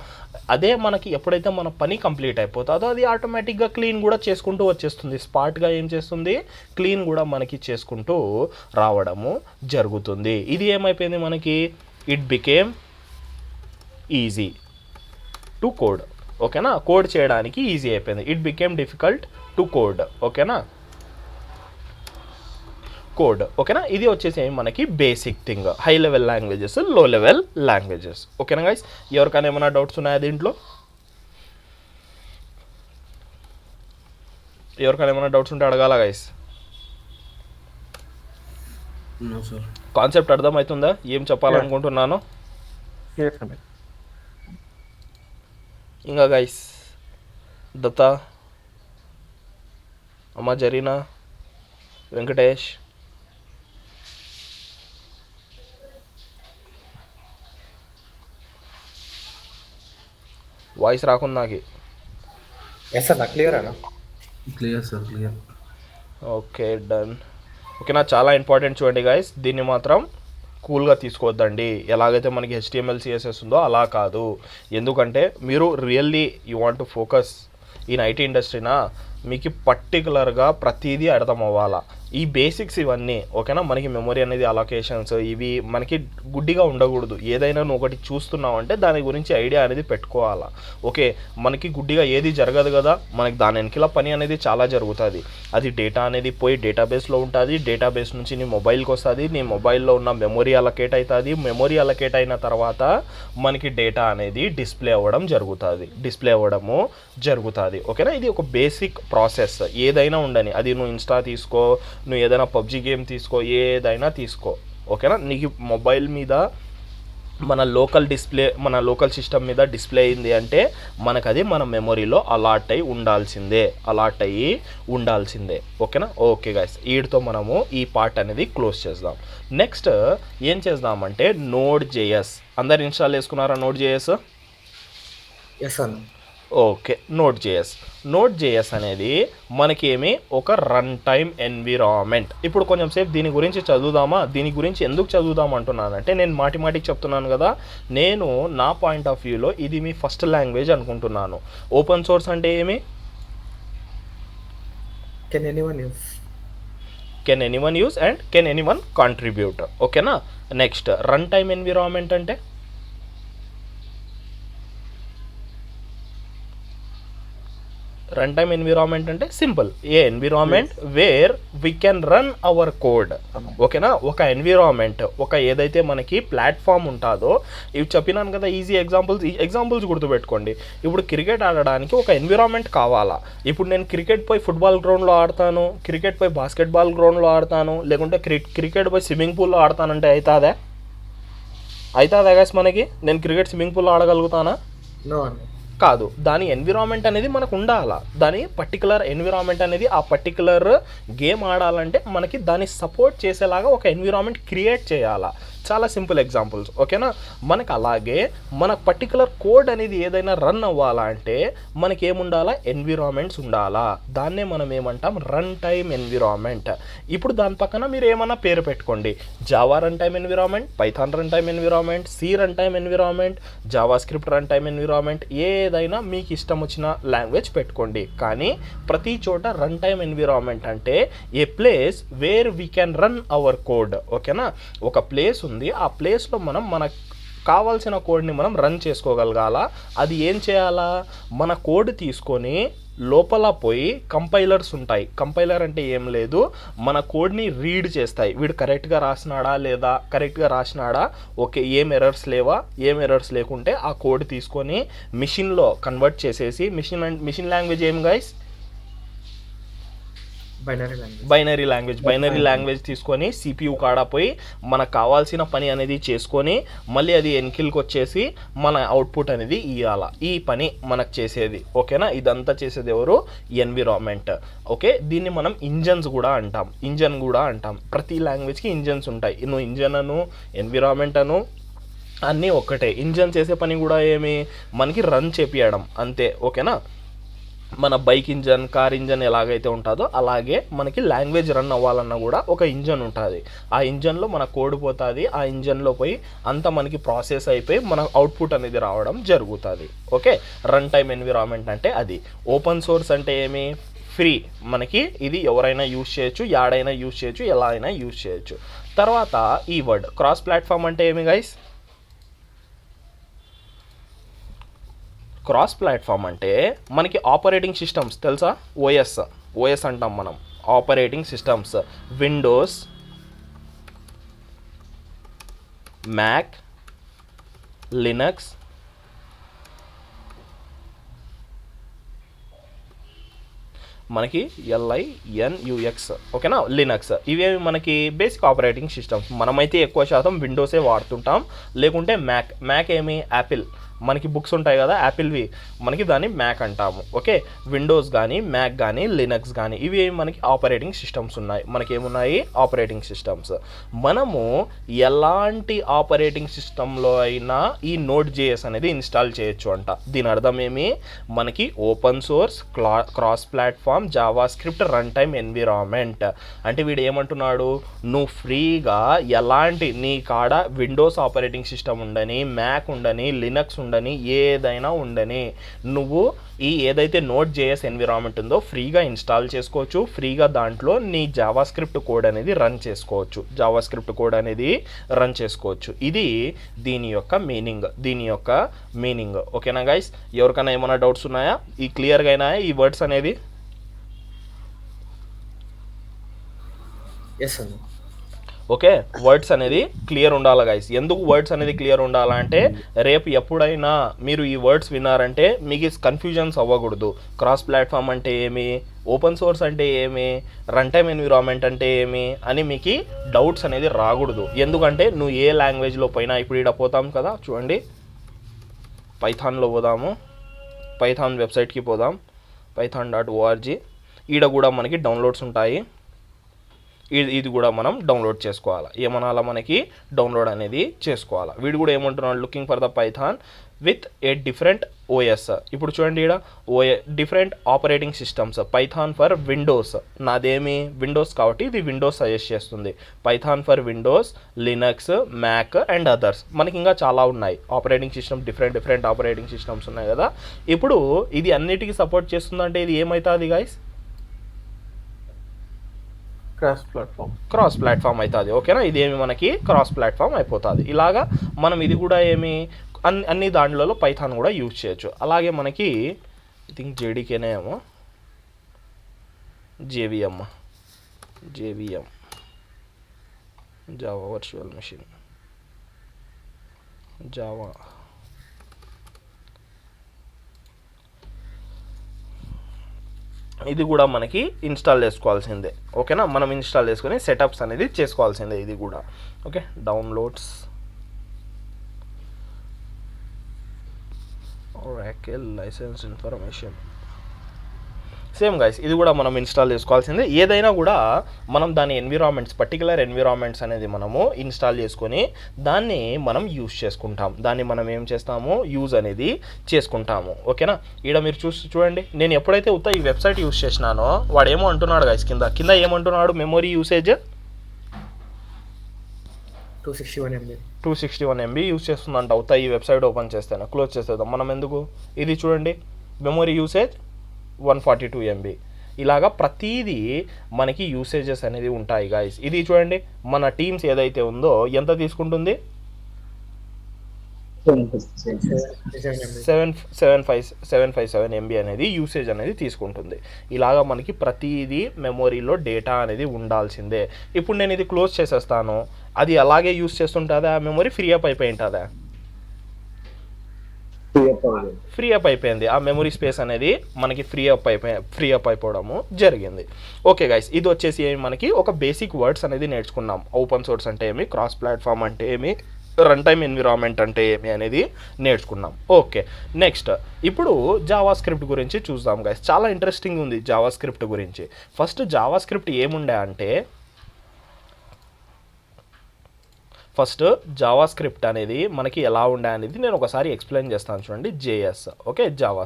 అదే మనకి ఎప్పుడైతే మన పని కంప్లీట్ అయిపోతుందో అది ఆటోమేటిక్గా క్లీన్ కూడా చేసుకుంటూ వచ్చేస్తుంది. స్పాట్గా ఏం చేస్తుంది, క్లీన్ కూడా మనకి చేసుకుంటూ రావడము జరుగుతుంది. ఇది ఏమైపోయింది మనకి, it became easy to code. ఓకేనా, కోడ్ చేయడానికి ఈజీ అయిపోయింది. It became difficult to code. ఓకేనా, కోడ్. ఓకేనా, ఇది వచ్చేసి మనకి basic thing, high level languages, లో లెవెల్ లాంగ్వేజెస్. ఓకేనా గైస్, ఎవరికైనా ఏమైనా డౌట్స్ ఉన్నాయా దీంట్లో, ఎవరికైనా ఏమైనా డౌట్స్ ఉంటే అడగాల గైస్. కాన్సెప్ట్ అర్థమవుతుందా ఏం చెప్పాలనుకుంటున్నాను. ఇంకా గైస్ దత్త, అమ్మ జరీనా, వెంకటేష్, వాయిస్ రాకుండా నాకు. Clear sir, clear. Okay, done. ఓకేనా, చాలా ఇంపార్టెంట్ చూడండి గైస్, దీన్ని మాత్రం కూల్గా తీసుకోవద్దండి. ఎలాగైతే మనకి HTML CSS ఉందో అలా కాదు. ఎందుకంటే మీరు really you want to focus in IT ఇండస్ట్రీనా, మీకు పర్టికులర్గా ప్రతిదీ అర్థం అవ్వాలా. ఈ బేసిక్స్ ఇవన్నీ. ఓకేనా, మనకి మెమొరీ అనేది అలొకేషన్స్ ఇవి మనకి గుడ్డిగా ఉండకూడదు. ఏదైనా నువ్వు ఒకటి చూస్తున్నావు అంటే దాని గురించి ఐడియా అనేది పెట్టుకోవాలా. ఓకే, మనకి గుడ్డిగా ఏది జరగదు కదా, మనకి దాని వెనకల పని అనేది చాలా జరుగుతుంది. అది డేటా అనేది పోయి డేటాబేస్లో ఉంటుంది, డేటాబేస్ నుంచి నీ మొబైల్కి వస్తుంది, నీ మొబైల్లో ఉన్న మెమొరీ అలొకేట్ అవుతుంది, మెమొరీ అలొకేట్ అయిన తర్వాత మనకి డేటా అనేది డిస్ప్లే అవ్వడము జరుగుతుంది. ఓకేనా, ఇది ఒక బేసిక్ ప్రాసెస్. ఏదైనా ఉండని, అది నువ్వు ఇన్స్టా తీసుకో, నువ్వు ఏదైనా PUBG గేమ్ తీసుకో, ఏదైనా తీసుకో. ఓకేనా, నీకు మొబైల్ మీద మన లోకల్ సిస్టమ్ మీద డిస్ప్లే అయింది అంటే మనకు అది మన మెమొరీలో అలాట్ అయ్యి ఉండాల్సిందే. ఓకేనా, ఓకే గైస్, వీటితో మనము ఈ పార్ట్ అనేది క్లోజ్ చేద్దాం. నెక్స్ట్ ఏం చేద్దామంటే Node.js. అందరు ఇన్స్టాల్ చేసుకున్నారా Node.js? ఓకే, నోట్ జేఎస్ అనేది మనకేమి ఒక రన్ టైమ్ ఎన్విరాన్మెంట్. ఇప్పుడు కొంచెం సేపు దీని గురించి చదువుదామా? దీని గురించి ఎందుకు చదువుదాం అంటున్నానంటే, నేను మాటికి చెప్తున్నాను కదా, నేను నా పాయింట్ ఆఫ్ వ్యూలో ఇది మీ ఫస్ట్ లాంగ్వేజ్ అనుకుంటున్నాను. ఓపెన్ సోర్స్ అంటే ఏమి? Can anyone use. Can anyone use and can anyone contribute. ఓకేనా? నెక్స్ట్ రన్ టైమ్ ఎన్విరాన్మెంట్ అంటే రన్ టైమ్ ఎన్విరాన్మెంట్ అంటే simple, A environment wear we can run our code. ఓకేనా? ఒక ఎన్విరాన్మెంట్, ఒక ఏదైతే మనకి ప్లాట్ఫామ్ ఉంటుందో, ఇవి చెప్పినాను కదా ఈజీ ఎగ్జాంపుల్స్ గుర్తుపెట్టుకోండి. ఇప్పుడు క్రికెట్ ఆడడానికి ఒక ఎన్విరాన్మెంట్ కావాలా. ఇప్పుడు నేను క్రికెట్ పోయి ఫుట్బాల్ గ్రౌండ్లో ఆడతాను, క్రికెట్ పోయి బాస్కెట్బాల్ గ్రౌండ్లో ఆడతాను, లేకుంటే క్రికెట్ పోయి స్విమ్మింగ్ పూల్లో ఆడతానంటే అవుతుందా గైస్? మనకి నేను క్రికెట్ స్విమ్మింగ్ పూల్లో ఆడగలుగుతానా? నో అండి. కాదు. దాని ఎన్విరాన్మెంట్ అనేది మనకు ఉండాలా. దాని పర్టికులర్ ఎన్విరాన్మెంట్ అనేది ఆ పర్టికులర్ గేమ్ ఆడాలంటే మనకి దాన్ని సపోర్ట్ చేసేలాగా ఒక ఎన్విరాన్మెంట్ క్రియేట్ చేయాలా. చాలా సింపుల్ ఎగ్జాంపుల్స్. ఓకేనా? మనకు అలాగే మన పర్టికులర్ కోడ్ అనేది ఏదైనా రన్ అవ్వాలా అంటే మనకి ఏముండాలా? ఎన్విరాన్మెంట్స్ ఉండాలా. దాన్నే మనం ఏమంటాం? Run time environment. ఇప్పుడు దాని పక్కన మీరు ఏమన్నా పేరు పెట్టుకోండి. Java run time environment, Python run time environment, C run time environment, JavaScript run time environment, ఏదైనా మీకు ఇష్టం వచ్చిన లాంగ్వేజ్ పెట్టుకోండి. కానీ ప్రతి చోట రన్ టైమ్ ఎన్విరాన్మెంట్ అంటే a place where we can run our code. ఓకేనా? ఒక ప్లేస్ ఉంది, ఆ ప్లేస్లో మనకు కావాల్సిన కోడ్ని మనం రన్ చేసుకోగలగాల. అది ఏం చేయాలా? మన కోడ్ తీసుకొని లోపల పోయి కంపైలర్స్ ఉంటాయి. కంపైలర్ అంటే ఏం లేదు, మన కోడ్ని రీడ్ చేస్తాయి. వీడు కరెక్ట్గా రాసినాడా లేదా, కరెక్ట్గా రాసినాడా, ఓకే, ఏం ఎర్రర్స్ లేవా, ఏం ఎర్రర్స్ లేకుంటే ఆ కోడ్ తీసుకొని మిషన్లో కన్వర్ట్ చేసేసి, మిషన్ లాంగ్వేజ్ ఏం గైస్? బైనరీ లాంగ్వేజ్ తీసుకొని CPU కాడ పోయి మనకు కావాల్సిన పని అనేది చేసుకొని మళ్ళీ అది ఎన్కిల్కి వచ్చేసి మన అవుట్పుట్ అనేది ఇవ్వాలా. ఈ పని మనకు చేసేది. ఓకేనా? ఇదంతా చేసేది ఎవరు? ఎన్విరాన్మెంట్. ఓకే, దీన్ని మనం ఇంజన్ కూడా అంటాం. ప్రతి లాంగ్వేజ్కి ఇంజన్స్ ఉంటాయి. నువ్వు ఇంజన్ అను, ఎన్విరాన్మెంట్ అను, అన్నీ ఒక్కటే. ఇంజన్ చేసే పని కూడా ఏమి? మనకి రన్ చేపియడం అంతే. ఓకేనా? మన బైక్ ఇంజన్, కార్ ఇంజన్ ఎలాగైతే ఉంటుందో అలాగే మనకి లాంగ్వేజ్ రన్ అవ్వాలన్నా కూడా ఒక ఇంజన్ ఉంటుంది. ఆ ఇంజన్లో మన కోడ్ పోతుంది. ఆ ఇంజన్లో పోయి అంతా మనకి ప్రాసెస్ అయిపోయి మన అవుట్పుట్ అనేది రావడం జరుగుతుంది. ఓకే, రన్ టైమ్ ఎన్విరాన్మెంట్ అంటే అది. ఓపెన్ సోర్స్ అంటే ఏమి? ఫ్రీ. మనకి ఇది ఎవరైనా యూజ్ చేయొచ్చు, యాడైనా యూజ్ చేయొచ్చు, ఎలా అయినా యూజ్ చేయొచ్చు. తర్వాత ఈ వర్డ్ క్రాస్ ప్లాట్ఫామ్ అంటే ఏమి గైస్? క్రాస్ ప్లాట్ఫామ్ అంటే మనకి ఆపరేటింగ్ సిస్టమ్స్ తెలుసా? ఓఎస్ అంటాం మనం. Operating systems Windows, Mac, Linux, మనకి LINUX. ఓకేనా? లినక్స్. ఇవేమి మనకి బేసిక్ ఆపరేటింగ్ సిస్టమ్స్. మనమైతే ఎక్కువ శాతం విండోసే వాడుతుంటాం, లేకుంటే మ్యాక్ ఏమి? యాపిల్. మనకి బుక్స్ ఉంటాయి కదా యాపిల్వి, మనకి దాన్ని మ్యాక్ అంటాము. ఓకే, విండోస్ కానీ, మ్యాక్ కానీ, లినక్స్ కానీ, ఇవి మనకి ఆపరేటింగ్ సిస్టమ్స్ ఉన్నాయి. మనకేమున్నాయి? Operating systems. మనము ఎలాంటి ఆపరేటింగ్ సిస్టంలో అయినా ఈ Node.js అనేది ఇన్స్టాల్ చేయొచ్చు అంట. దీని అర్థం ఏమి? మనకి open source, cross platform, Java script, run time environment. అంటే వీడు ఏమంటున్నాడు? నువ్వు ఫ్రీగా ఎలాంటి నీ కాడ విండోస్ ఆపరేటింగ్ సిస్టమ్ ఉండని, మ్యాక్ ఉండని, లినక్స్ ఉండని, ఏదైనా ఉండని, నువ్వు ఈ ఏదైతే Node.js ఎన్విరాన్మెంట్ ఉందో ఫ్రీగా ఇన్స్టాల్ చేసుకోవచ్చు. ఫ్రీగా దాంట్లో నీ జావా స్క్రిప్ట్ కోడ్ అనేది రన్ చేసుకోవచ్చు. ఇది దీని యొక్క మీనింగ్. ఓకేనా గైస్? ఎవరికైనా ఏమైనా డౌట్స్ ఉన్నాయా? ఈ క్లియర్గా అయినాయా ఈ వర్డ్స్ అనేది? ఎస్ అండి. ఓకే, వర్డ్స్ అనేది క్లియర్ ఉండాలి గైస్. ఎందుకు వర్డ్స్ అనేది క్లియర్ ఉండాలంటే రేపు ఎప్పుడైనా మీరు ఈ వర్డ్స్ విన్నారంటే మీకు కన్ఫ్యూజన్స్ అవ్వకూడదు. క్రాస్ ప్లాట్ఫామ్ అంటే ఏమి, ఓపెన్ సోర్స్ అంటే ఏమి, రన్ టైమ్ ఎన్విరాన్మెంట్ అంటే ఏమి అని మీకు డౌట్స్ అనేది రాకూడదు. ఎందుకంటే నువ్వు ఏ లాంగ్వేజ్లో పోయినా, ఇప్పుడు ఇక్కడ పోతాం కదా చూడండి, పైథాన్లో పోదాము, పైథాన్ వెబ్సైట్కి పోదాం, python.org. ఈడ కూడా మనకి డౌన్లోడ్స్ ఉంటాయి. ఇది కూడా మనం డౌన్లోడ్ చేసుకోవాలి. ఏమనాలా మనకి డౌన్లోడ్ అనేది చేసుకోవాలి. వీడు కూడా ఏమంటున్నాడు, looking for the Python with a different OS. ఇప్పుడు చూడండి ఇక్కడ different operating systems, Python for Windows, నాదేమి విండోస్ కాబట్టి ఇది విండోస్ సజెస్ట్ చేస్తుంది. Python for Windows, Linux, Mac and others. మనకి ఇంకా చాలా ఉన్నాయి operating system, different operating systems ఉన్నాయి కదా. ఇప్పుడు ఇది అన్నిటికీ సపోర్ట్ చేస్తుందంటే ఇది ఏమవుతుంది గైస్? క్రాస్ ప్లాట్ఫామ్ అవుతుంది. ఓకేనా, ఇదేమి మనకి క్రాస్ ప్లాట్ఫామ్ అయిపోతుంది. ఇలాగా మనం ఇది కూడా ఏమి అన్ని దాంట్లలో పైథాన్ కూడా యూజ్ చేయొచ్చు. అలాగే మనకి ఐ థింక్ జేడీకేనే ఏమో JVM Java virtual machine, Java ఇది కూడా మనకి ఇన్స్టాల్ చేసుకోవాల్సిందే. ఓకేనా, మనం ఇన్స్టాల్ చేసుకొని సెటప్స్ అనేది చేసుకోవాల్సిందే ఇది కూడా. Okay, downloads Oracle licence information, same guys ఇది కూడా మనం ఇన్స్టాల్ చేసుకోవాల్సిందే. ఏదైనా కూడా మనం దాని ఎన్విరాన్మెంట్స్, పర్టికులర్ ఎన్విరాన్మెంట్స్ అనేది మనము ఇన్స్టాల్ చేసుకొని దాన్ని మనం యూజ్ చేసుకుంటాం. దాన్ని మనం ఏం చేస్తాము, యూజ్ అనేది చేసుకుంటాము. ఓకేనా, ఇక్కడ మీరు చూడండి, నేను ఎప్పుడైతే ఈ వెబ్సైట్ యూజ్ చేసినానో వాడు ఏమో అంటున్నాడు గైస్, కింద ఏమంటున్నాడు, మెమొరీ యూసేజ్ 261 MB యూజ్ చేస్తుందంట. ఈ వెబ్సైట్ ఓపెన్ చేస్తాను, క్లోజ్ చేసేద్దాం. మనం ఎందుకు, ఇది చూడండి, మెమొరీ యూసేజ్ 142 MB. ఇలాగా ప్రతిదీ మనకి యూసేజెస్ అనేది ఉంటాయి గాయస్. ఇది చూడండి, మన టీమ్స్ ఏదైతే ఉందో ఎంత తీసుకుంటుంది, 757 MB అనేది యూసేజ్ అనేది తీసుకుంటుంది. ఇలాగా మనకి ప్రతిదీ మెమొరీలో డేటా అనేది ఉండాల్సిందే. ఇప్పుడు నేను ఇది క్లోజ్ చేసేస్తాను, అది అలాగే యూజ్ చేస్తుంటుందా, మెమొరీ ఫ్రీ అప్ అయిపోయి ఉంటుందా? ఫ్రీ అప్ అయిపోయింది. ఆ మెమొరీ స్పేస్ అనేది మనకి ఫ్రీ అప్ అయిపోవడము జరిగింది. ఓకే గైస్, ఇది వచ్చేసి మనకి ఒక బేసిక్ వర్డ్స్ అనేది నేర్చుకున్నాం. ఓపెన్ సోర్స్ అంటే ఏమి, క్రాస్ ప్లాట్ఫామ్ అంటే ఏమి, రన్ టైమ్ ఎన్విరాన్మెంట్ అంటే ఏమి అనేది నేర్చుకున్నాం. ఓకే, నెక్స్ట్ ఇప్పుడు జావా స్క్రిప్ట్ గురించి చూద్దాం గైస్. చాలా ఇంట్రెస్టింగ్ ఉంది జావా స్క్రిప్ట్ గురించి. ఫస్ట్ జావా స్క్రిప్ట్ ఏముండే అంటే, ఫస్ట్ జావా స్క్రిప్ట్ అనేది మనకి ఎలా ఉండే అనేది నేను ఒకసారి ఎక్స్ప్లెయిన్ చేస్తాను చూడండి. జేఎస్, ఓకే, జావా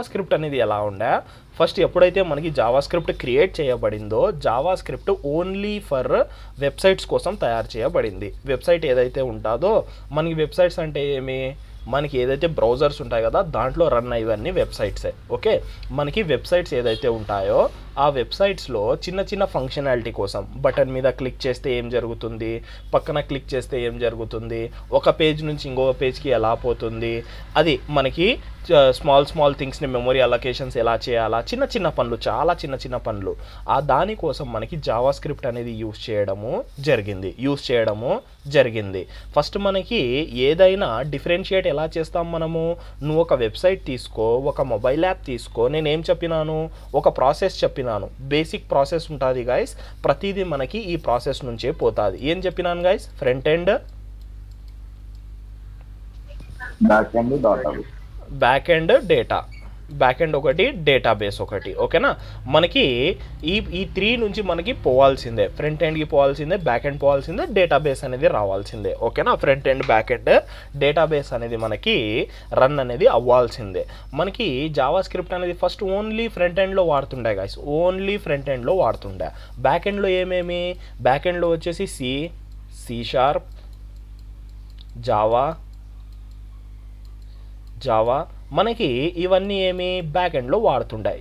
స్క్రిప్ట్ అనేది ఎలా ఉండే, ఫస్ట్ ఎప్పుడైతే మనకి జావా స్క్రిప్ట్ క్రియేట్ చేయబడిందో, Java script only for websites కోసం తయారు చేయబడింది. వెబ్సైట్ ఏదైతే ఉంటుందో, మనకి వెబ్సైట్స్ అంటే ఏమి, మనకి ఏదైతే బ్రౌజర్స్ ఉంటాయి కదా దాంట్లో రన్ అయ్యేవన్నీ వెబ్సైట్సే. ఓకే, మనకి వెబ్సైట్స్ ఏదైతే ఉంటాయో ఆ వెబ్సైట్స్లో చిన్న చిన్న ఫంక్షనాలిటీ కోసం బటన్ మీద క్లిక్ చేస్తే ఏం జరుగుతుంది, పక్కన క్లిక్ చేస్తే ఏం జరుగుతుంది, ఒక పేజ్ నుంచి ఇంకొక పేజ్కి ఎలా పోతుంది, అది మనకి స్మాల్ థింగ్స్ని మెమొరీ అలొకేషన్స్ ఎలా చేయాలా, చిన్న పనులు, చాలా చిన్న పనులు, ఆ దానికోసం మనకి జావా స్క్రిప్ట్ అనేది యూజ్ చేయడము జరిగింది. ఫస్ట్ మనకి ఏదైనా డిఫరెన్షియేట్ ఎలా చేస్తాం మనము, నువ్వు ఒక వెబ్సైట్ తీసుకో, ఒక మొబైల్ యాప్ తీసుకో, నేనేం చెప్పినాను, ఒక ప్రాసెస్ చెప్పినాను, బేసిక్ ప్రాసెస్ ఉంటుంది గైస్. ప్రతిదీ మనకి ఈ ప్రాసెస్ నుంచే పోతుంది. ఏం చెప్పినాను guys, front end, back end data, back end ఒకటి, డేటాబేస్ ఒకటి. ఓకేనా, మనకి ఈ 3 నుంచి మనకి పోవాల్సిందే, ఫ్రంట్ ఎండ్కి పోవాల్సిందే, బ్యాక్ ఎండ్ పోవాల్సిందే, డేటాబేస్ అనేది రావాల్సిందే. ఓకేనా, front end, back end, database అనేది మనకి రన్ అనేది అవ్వాల్సిందే. మనకి జావా స్క్రిప్ట్ అనేది ఫస్ట్ ఓన్లీ ఫ్రంట్ ఎండ్లో వాడుతుండే గైస్, బ్యాక్ ఎండ్లో ఏమేమి, బ్యాక్ ఎండ్లో వచ్చేసి సి#, జావా మనకి ఇవన్నీ ఏమి బ్యాక్ ఎండ్లో వాడుతుండే.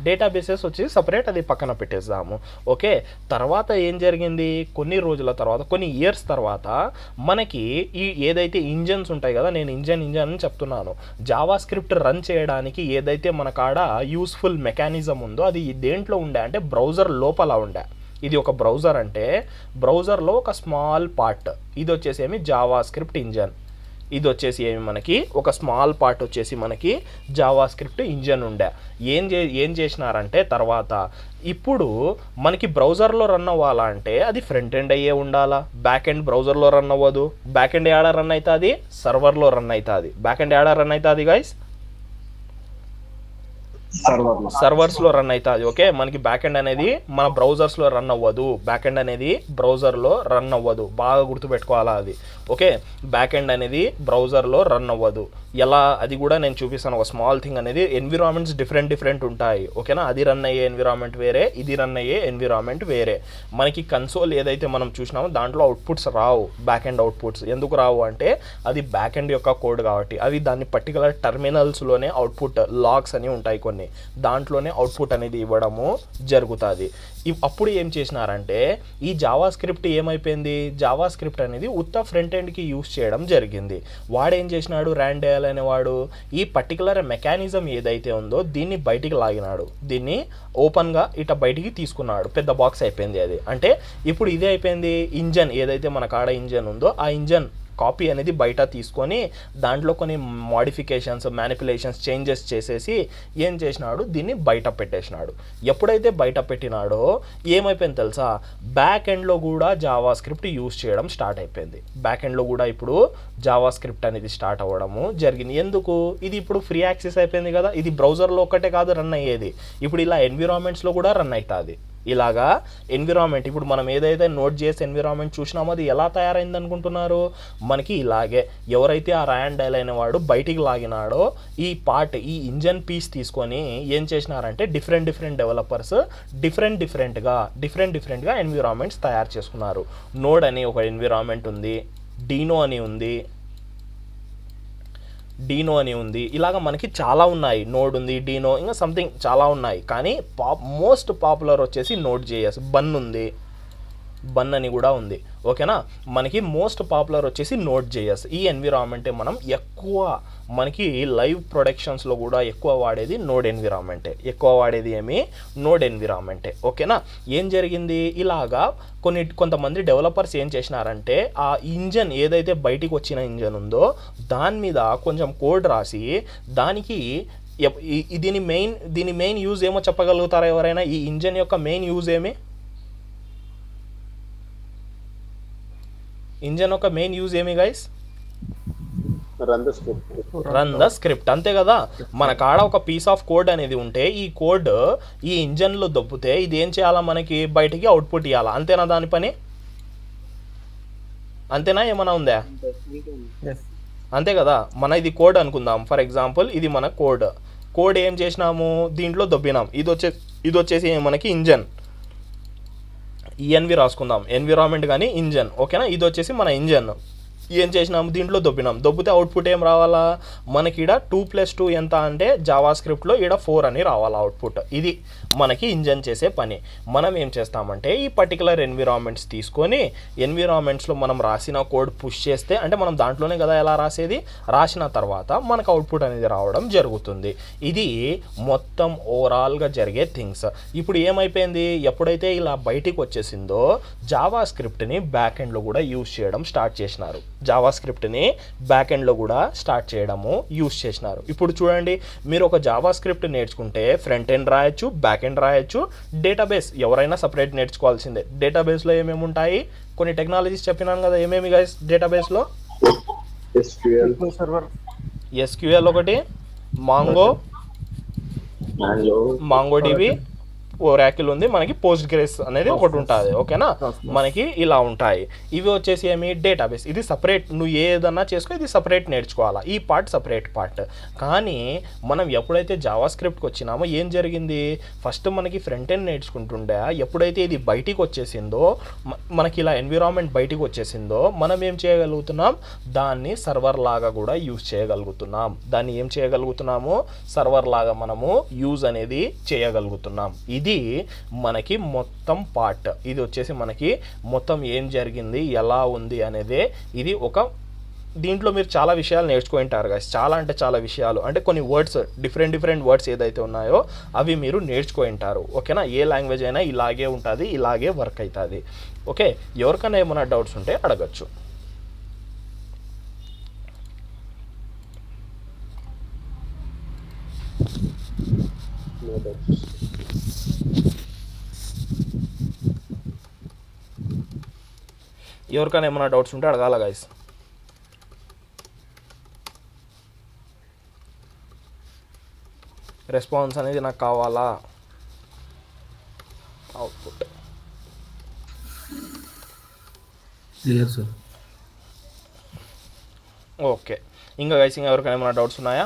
డేటాబేసెస్ వచ్చి సపరేట్, అది పక్కన పెట్టేద్దాము. ఓకే, తర్వాత ఏం జరిగింది, కొన్ని రోజుల తర్వాత, కొన్ని ఇయర్స్ తర్వాత మనకి ఈ ఏదైతే ఇంజన్స్ ఉంటాయి కదా, నేను ఇంజన్ అని చెప్తున్నాను, జావా స్క్రిప్ట్ రన్ చేయడానికి ఏదైతే మన కాడ యూస్ఫుల్ మెకానిజం ఉందో అది దేంట్లో ఉండే అంటే బ్రౌజర్ లోపల ఉండే. ఇది ఒక బ్రౌజర్ అంటే బ్రౌజర్లో ఒక స్మాల్ పార్ట్, ఇది వచ్చేసి ఏమి జావా స్క్రిప్ట్ ఇంజన్, ఇది వచ్చేసి ఏమి మనకి ఒక స్మాల్ పార్ట్ వచ్చేసి మనకి జావా స్క్రిప్ట్ ఇంజన్ ఉండే. ఏం చేసినారంటే తర్వాత ఇప్పుడు మనకి బ్రౌజర్లో రన్ అవ్వాలంటే అది ఫ్రంట్ ఎండ్ అయ్యే ఉండాలా, బ్యాక్ ఎండ్ బ్రౌజర్లో రన్ అవ్వదు. బ్యాక్ ఎండ్ ఏడా రన్ అవుతుంది, సర్వర్లో రన్ అవుతుంది. బ్యాక్ ఎండ్ ఏడా రన్ అవుతుంది గైస్, సర్వర్స్లో రన్ అవుతుంది. ఓకే, మనకి బ్యాక్ ఎండ్ అనేది మన బ్రౌజర్స్లో రన్ అవ్వదు. బ్యాక్ ఎండ్ అనేది బ్రౌజర్లో రన్ అవ్వదు, బాగా గుర్తుపెట్టుకోవాలా అది. ఓకే, బ్యాక్ ఎండ్ అనేది బ్రౌజర్లో రన్ అవ్వదు. ఎలా అది కూడా నేను చూపిస్తాను. ఒక స్మాల్ థింగ్ అనేది, ఎన్విరాన్మెంట్స్ డిఫరెంట్ ఉంటాయి. ఓకేనా, అది రన్ అయ్యే ఎన్విరాన్మెంట్ వేరే, ఇది రన్ అయ్యే ఎన్విరాన్మెంట్ వేరే. మనకి కన్సోల్ ఏదైతే మనం చూసినామో దాంట్లో అవుట్పుట్స్ రావు, బ్యాక్ ఎండ్ అవుట్పుట్స్. ఎందుకు రావు అంటే అది బ్యాక్ ఎండ్ యొక్క కోడ్ కాబట్టి. అవి దాన్ని పర్టికులర్ టర్మినల్స్లోనే అవుట్పుట్ లాగ్స్ అని ఉంటాయి కొన్ని, దాంట్లోనే అవుట్పుట్ అనేది ఇవ్వడము జరుగుతుంది. అప్పుడు ఏం చేసినారంటే ఈ జావా స్క్రిప్ట్ ఏమైపోయింది, జావా స్క్రిప్ట్ అనేది ఉత్త ఫ్రంట్ ఎండ్కి యూస్ చేయడం జరిగింది. వాడేం చేసినాడు, ర్యాండేల్ అనేవాడు ఈ పర్టికులర్ మెకానిజం ఏదైతే ఉందో దీన్ని బయటికి లాగినాడు, దీన్ని ఓపెన్గా ఇట బయటికి తీసుకున్నాడు, పెద్ద బాక్స్ అయిపోయింది అది. అంటే ఇప్పుడు ఇదే అయిపోయింది, ఇంజన్ ఏదైతే మన కాడ ఇంజన్ ఉందో ఆ ఇంజన్ కాపీ అనేది బయట తీసుకొని దాంట్లో కొన్ని మోడిఫికేషన్స్, మ్యానిపులేషన్స్, చేంజెస్ చేసేసి ఏం చేసినాడు, దీన్ని బయట పెట్టేసినాడు. ఎప్పుడైతే బయట పెట్టినాడో ఏమైపోయింది తెలుసా, బ్యాక్ ఎండ్లో కూడా జావా స్క్రిప్ట్ యూస్ చేయడం స్టార్ట్ అయిపోయింది. బ్యాక్ ఎండ్లో కూడా ఇప్పుడు జావా స్క్రిప్ట్ అనేది స్టార్ట్ అవ్వడము జరిగింది. ఎందుకు, ఇది ఇప్పుడు ఫ్రీ యాక్సెస్ అయిపోయింది కదా, ఇది బ్రౌజర్లో ఒక్కటే కాదు రన్ అయ్యేది, ఇప్పుడు ఇలా ఎన్విరాన్మెంట్స్లో కూడా రన్ అవుతుంది. ఇలాగా ఎన్విరాన్మెంట్ ఇప్పుడు మనం ఏదైతే నోట్ చేసి ఎన్విరాన్మెంట్ చూసినామో అది ఎలా తయారైంది అనుకుంటున్నారు, మనకి ఇలాగే. ఎవరైతే ఆ ర్యాండైల్ అయిన వాడు బయటికి లాగినాడో ఈ పార్ట్, ఈ ఇంజన్ పీస్ తీసుకొని ఏం చేసినారంటే డిఫరెంట్ డెవలపర్స్ డిఫరెంట్గా ఎన్విరాన్మెంట్స్ తయారు చేసుకున్నారు. నోడ్ అని ఒక ఎన్విరాన్మెంట్ ఉంది, డీనో అని ఉంది, ఇలాగ మనకి చాలా ఉన్నాయి. నోడ్ ఉంది, డీనో, ఇంకా సంథింగ్ చాలా ఉన్నాయి. కానీ మోస్ట్ పాపులర్ వచ్చేసి నోడ్ జేఎస్. బన్ అని కూడా ఉంది. ఓకేనా, మనకి మోస్ట్ పాపులర్ వచ్చేసి నోడ్ జేఎస్. ఈ ఎన్విరాన్మెంటే మనం ఎక్కువ, మనకి లైవ్ ప్రొడక్షన్స్లో కూడా ఎక్కువ వాడేది నోడ్ ఎన్విరాన్మెంటే, నోడ్ ఎన్విరాన్మెంటే. ఓకేనా, ఏం జరిగింది, ఇలాగా కొంతమంది డెవలపర్స్ ఏం చేసినారంటే ఆ ఇంజన్ ఏదైతే బయటికి వచ్చిన ఇంజన్ ఉందో దాని మీద కొంచెం కోడ్ రాసి దానికి దీని మెయిన్ యూజ్ ఏమో చెప్పగలుగుతారా ఎవరైనా? ఈ ఇంజన్ యొక్క మెయిన్ యూజ్ ఏమి, ఇంజన్ యొక్క మెయిన్ యూజ్ ఏమి గైస్? రన్ ద స్క్రిప్ట్, అంతే కదా. మన కాడ ఒక పీస్ ఆఫ్ కోడ్ అనేది ఉంటే ఈ కోడ్ ఈ ఇంజన్లో దొబ్బితే ఇది ఏం చేయాలా, మనకి బయటికి అవుట్పుట్ ఇవ్వాలా, అంతేనా దాని పని? అంతేనా, ఏమైనా ఉందా? అంతే కదా. మన ఇది కోడ్ అనుకుందాం, ఫర్ ఎగ్జాంపుల్ ఇది మన కోడ్ ఏం చేసినాము, దీంట్లో దొబ్బినాం. ఇది వచ్చేసి మనకి ఇంజన్, ఈఎన్వి రాసుకుందాం, ఎన్విరాన్మెంట్ కానీ ఇంజన్. ఓకేనా, ఇది వచ్చేసి మన ఇంజన్. ఏం చేసినాము, దీంట్లో దొబ్బితే అవుట్పుట్ ఏం రావాలా, మనకి ఈడ 2+2 ఎంత అంటే జావా స్క్రిప్ట్లో ఈడ 4 అని రావాలా అవుట్పుట్. ఇది మనకి ఇంజన్ చేసే పని. మనం ఏం చేస్తామంటే ఈ పర్టికులర్ ఎన్విరాన్మెంట్స్ తీసుకొని ఎన్విరాన్మెంట్స్లో మనం రాసిన కోడ్ పుష్ చేస్తే, అంటే మనం దాంట్లోనే కదా ఎలా రాసిన తర్వాత మనకు అవుట్పుట్ అనేది రావడం జరుగుతుంది. ఇది మొత్తం ఓవరాల్గా జరిగే థింగ్స్. ఇప్పుడు ఏమైపోయింది, ఎప్పుడైతే ఇలా బయటికి వచ్చేసిందో జావా స్క్రిప్ట్ని బ్యాక్ ఎండ్లో కూడా యూజ్ చేయడం స్టార్ట్ చేసినారు. యూజ్ చేసినారు. ఇప్పుడు చూడండి, మీరు ఒక జావా స్క్రిప్ట్ నేర్చుకుంటే ఫ్రంట్ ఎండ్ రాయొచ్చు, బ్యాక్ ఎండ్ రాయొచ్చు, డేటాబేస్ ఎవరైనా సపరేట్ నేర్చుకోవాల్సిందే. డేటాబేస్లో ఏమేమి ఉంటాయి, కొన్ని టెక్నాలజీస్ చెప్పినాను కదా, ఏమేమి గైస్ డేటాబేస్లో? ఎస్క్యూఎల్ ఒకటి, మాంగోడిబి, ఓరాకిల్ ఉంది, మనకి పోస్ట్ గ్రేస్ అనేది ఒకటి ఉంటుంది. ఓకేనా, మనకి ఇలా ఉంటాయి. ఇవి వచ్చేసి ఏమి, డేటాబేస్. ఇది సపరేట్, నువ్వు ఏదన్నా చేసుకో, ఇది సపరేట్ నేర్చుకోవాలా, ఈ పార్ట్ సపరేట్ పార్ట్. కానీ మనం ఎప్పుడైతే జావా స్క్రిప్ట్కి వచ్చినామో ఏం జరిగింది, ఫస్ట్ మనకి ఫ్రంట్ ఎండ్ నేర్చుకుంటుండే, ఎప్పుడైతే ఇది బయటికి వచ్చేసిందో, మనకి ఇలా ఎన్విరాన్మెంట్ బయటికి వచ్చేసిందో మనం ఏం చేయగలుగుతున్నాం, దాన్ని సర్వర్ లాగా కూడా యూజ్ చేయగలుగుతున్నాం. సర్వర్ లాగా మనము యూజ్ అనేది చేయగలుగుతున్నాం. ఇది మనకి మొత్తం పార్ట్. ఇది వచ్చేసి మనకి మొత్తం ఏం జరిగింది, ఎలా ఉంది అనేది. ఇది ఒక దీంట్లో మీరు చాలా విషయాలు నేర్చుకుంటారు గైస్, చాలా అంటే చాలా విషయాలు. అంటే కొన్ని వర్డ్స్, డిఫరెంట్ వర్డ్స్ ఏదైతే ఉన్నాయో అవి మీరు నేర్చుకుంటారు. ఓకేనా, ఏ లాంగ్వేజ్ అయినా ఇలాగే ఉంటుంది, ఇలాగే వర్క్ అవుతుంది. ఓకే, ఎవరికైనా ఏమైనా డౌట్స్ ఉంటే అడగచ్చు. ఎవరికైనా ఏమైనా డౌట్స్ ఉంటే అడగాల గైస్. రెస్పాన్స్ అనేది నాకు కావాలా, అవుట్పుట్. Clear sir. ఓకే, ఇంకా గైస్ ఇంకా ఎవరికైనా ఏమైనా డౌట్స్ ఉన్నాయా?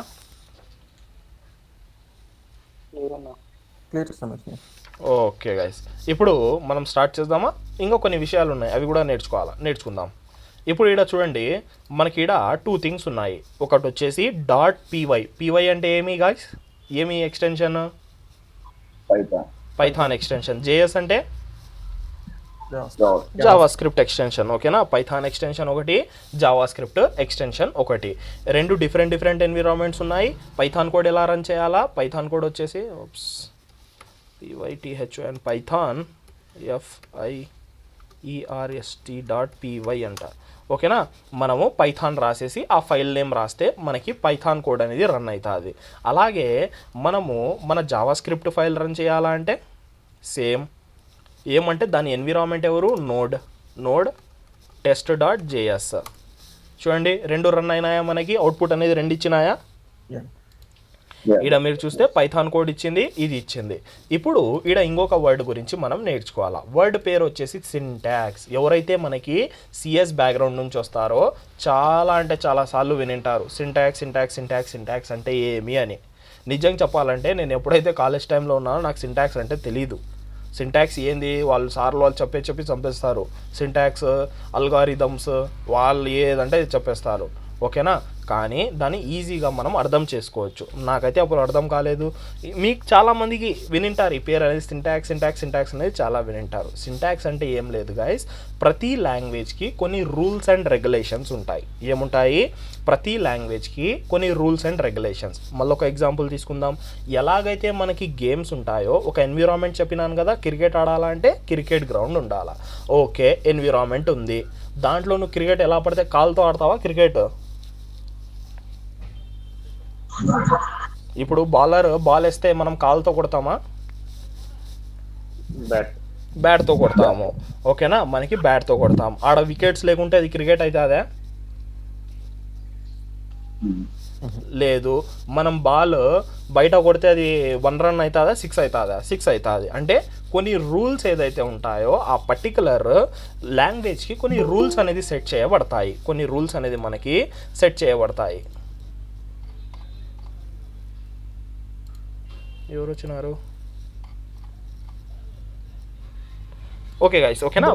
ఓకే గైస్, ఇప్పుడు మనం స్టార్ట్ చేద్దామా? ఇంకా కొన్ని విషయాలు ఉన్నాయి, అవి కూడా నేర్చుకుందాం. ఇప్పుడు ఇక్కడ చూడండి, మనకి ఇక్కడ 2 థింగ్స్ ఉన్నాయి. ఒకటి వచ్చేసి .py అంటే ఏమి గాయ్స్, ఏమి ఎక్స్టెన్షన్? Python extension. జేఎస్ అంటే జావా స్క్రిప్ట్ ఎక్స్టెన్షన్. ఓకేనా, పైథాన్ ఎక్స్టెన్షన్ ఒకటి, జావా స్క్రిప్ట్ ఎక్స్టెన్షన్ ఒకటి. రెండు డిఫరెంట్ ఎన్విరాన్మెంట్స్ ఉన్నాయి. పైథాన్ కోడ్ ఎలా రన్ చేయాలా? పైథాన్ కోడ్ వచ్చేసి python పైథాన్ FIERST.py అంట. ఓకేనా, మనము పైథాన్ రాసేసి ఆ ఫైల్ నేమ్ రాస్తే మనకి పైథాన్ కోడ్ అనేది రన్ అవుతుంది. అలాగే మనము మన జావా స్క్రిప్ట్ ఫైల్ రన్ చేయాలా అంటే సేమ్. ఏమంటే దాని ఎన్విరాన్మెంట్ ఎవరు? Node test.js. చూడండి, 2 రన్ అయినాయా, మనకి అవుట్పుట్ అనేది 2 ఇచ్చినాయా? ఈడ మీరు చూస్తే పైథాన్ కోడ్ ఇచ్చింది, ఇది ఇచ్చింది. ఇప్పుడు ఈడ ఇంకొక వర్డ్ గురించి మనం నేర్చుకోవాలా. వర్డ్ పేరు వచ్చేసి సింటాక్స్. ఎవరైతే మనకి సిఎస్ బ్యాక్గ్రౌండ్ నుంచి వస్తారో చాలా అంటే చాలా సార్లు వినింటారు సింటాక్స్ అంటే ఏమి అని. నిజంగా చెప్పాలంటే నేను ఎప్పుడైతే కాలేజ్ టైంలో ఉన్నానో నాకు సింటాక్స్ అంటే తెలీదు. సింటాక్స్ ఏంది వాళ్ళు చెప్పి చంపేస్తారు. సింటాక్స్, అల్గారిథమ్స్ వాళ్ళు ఏదంటే చెప్పేస్తారు. ఓకేనా, కానీ దాన్ని ఈజీగా మనం అర్థం చేసుకోవచ్చు. నాకైతే అప్పుడు అర్థం కాలేదు. మీకు చాలామందికి వినింటారు ఈ పేరు అనేది, సింటాక్స్ అనేది చాలా వినింటారు. సింటాక్స్ అంటే ఏం లేదు గైస్, ప్రతి లాంగ్వేజ్కి కొన్ని రూల్స్ అండ్ రెగ్యులేషన్స్ ఉంటాయి. ఏముంటాయి? ప్రతి లాంగ్వేజ్కి కొన్ని రూల్స్ అండ్ రెగ్యులేషన్స్. మళ్ళీ ఒక ఎగ్జాంపుల్ తీసుకుందాం. ఎలాగైతే మనకి గేమ్స్ ఉంటాయో, ఒక ఎన్విరాన్మెంట్ చెప్పినాను కదా, క్రికెట్ ఆడాలంటే క్రికెట్ గ్రౌండ్ ఉండాలా. ఓకే, ఎన్విరాన్మెంట్ ఉంది, దాంట్లో నువ్వు క్రికెట్ ఎలా పడితే కాల్తో ఆడతావా క్రికెట్? ఇప్పుడు బాల్ వేస్తే మనం కాల్తో కొడతామా? బ్యాట్తో కొడతాము. ఓకేనా, మనకి బ్యాట్తో కొడతాం. ఆడ వికెట్స్ లేకుంటే అది క్రికెట్ అవుతుందా? లేదు. మనం బాల్ బయట కొడితే అది 1 రన్ అవుతుందా, 6 అవుతుందా? 6 అవుతుంది. అంటే కొన్ని రూల్స్ ఏదైతే ఉంటాయో ఆ పర్టికులర్ లాంగ్వేజ్కి కొన్ని రూల్స్ అనేది సెట్ చేయబడతాయి. మనకి సెట్ చేయబడతాయి. ఎవరు వచ్చినారు? ఓకే గైస్, ఓకేనా,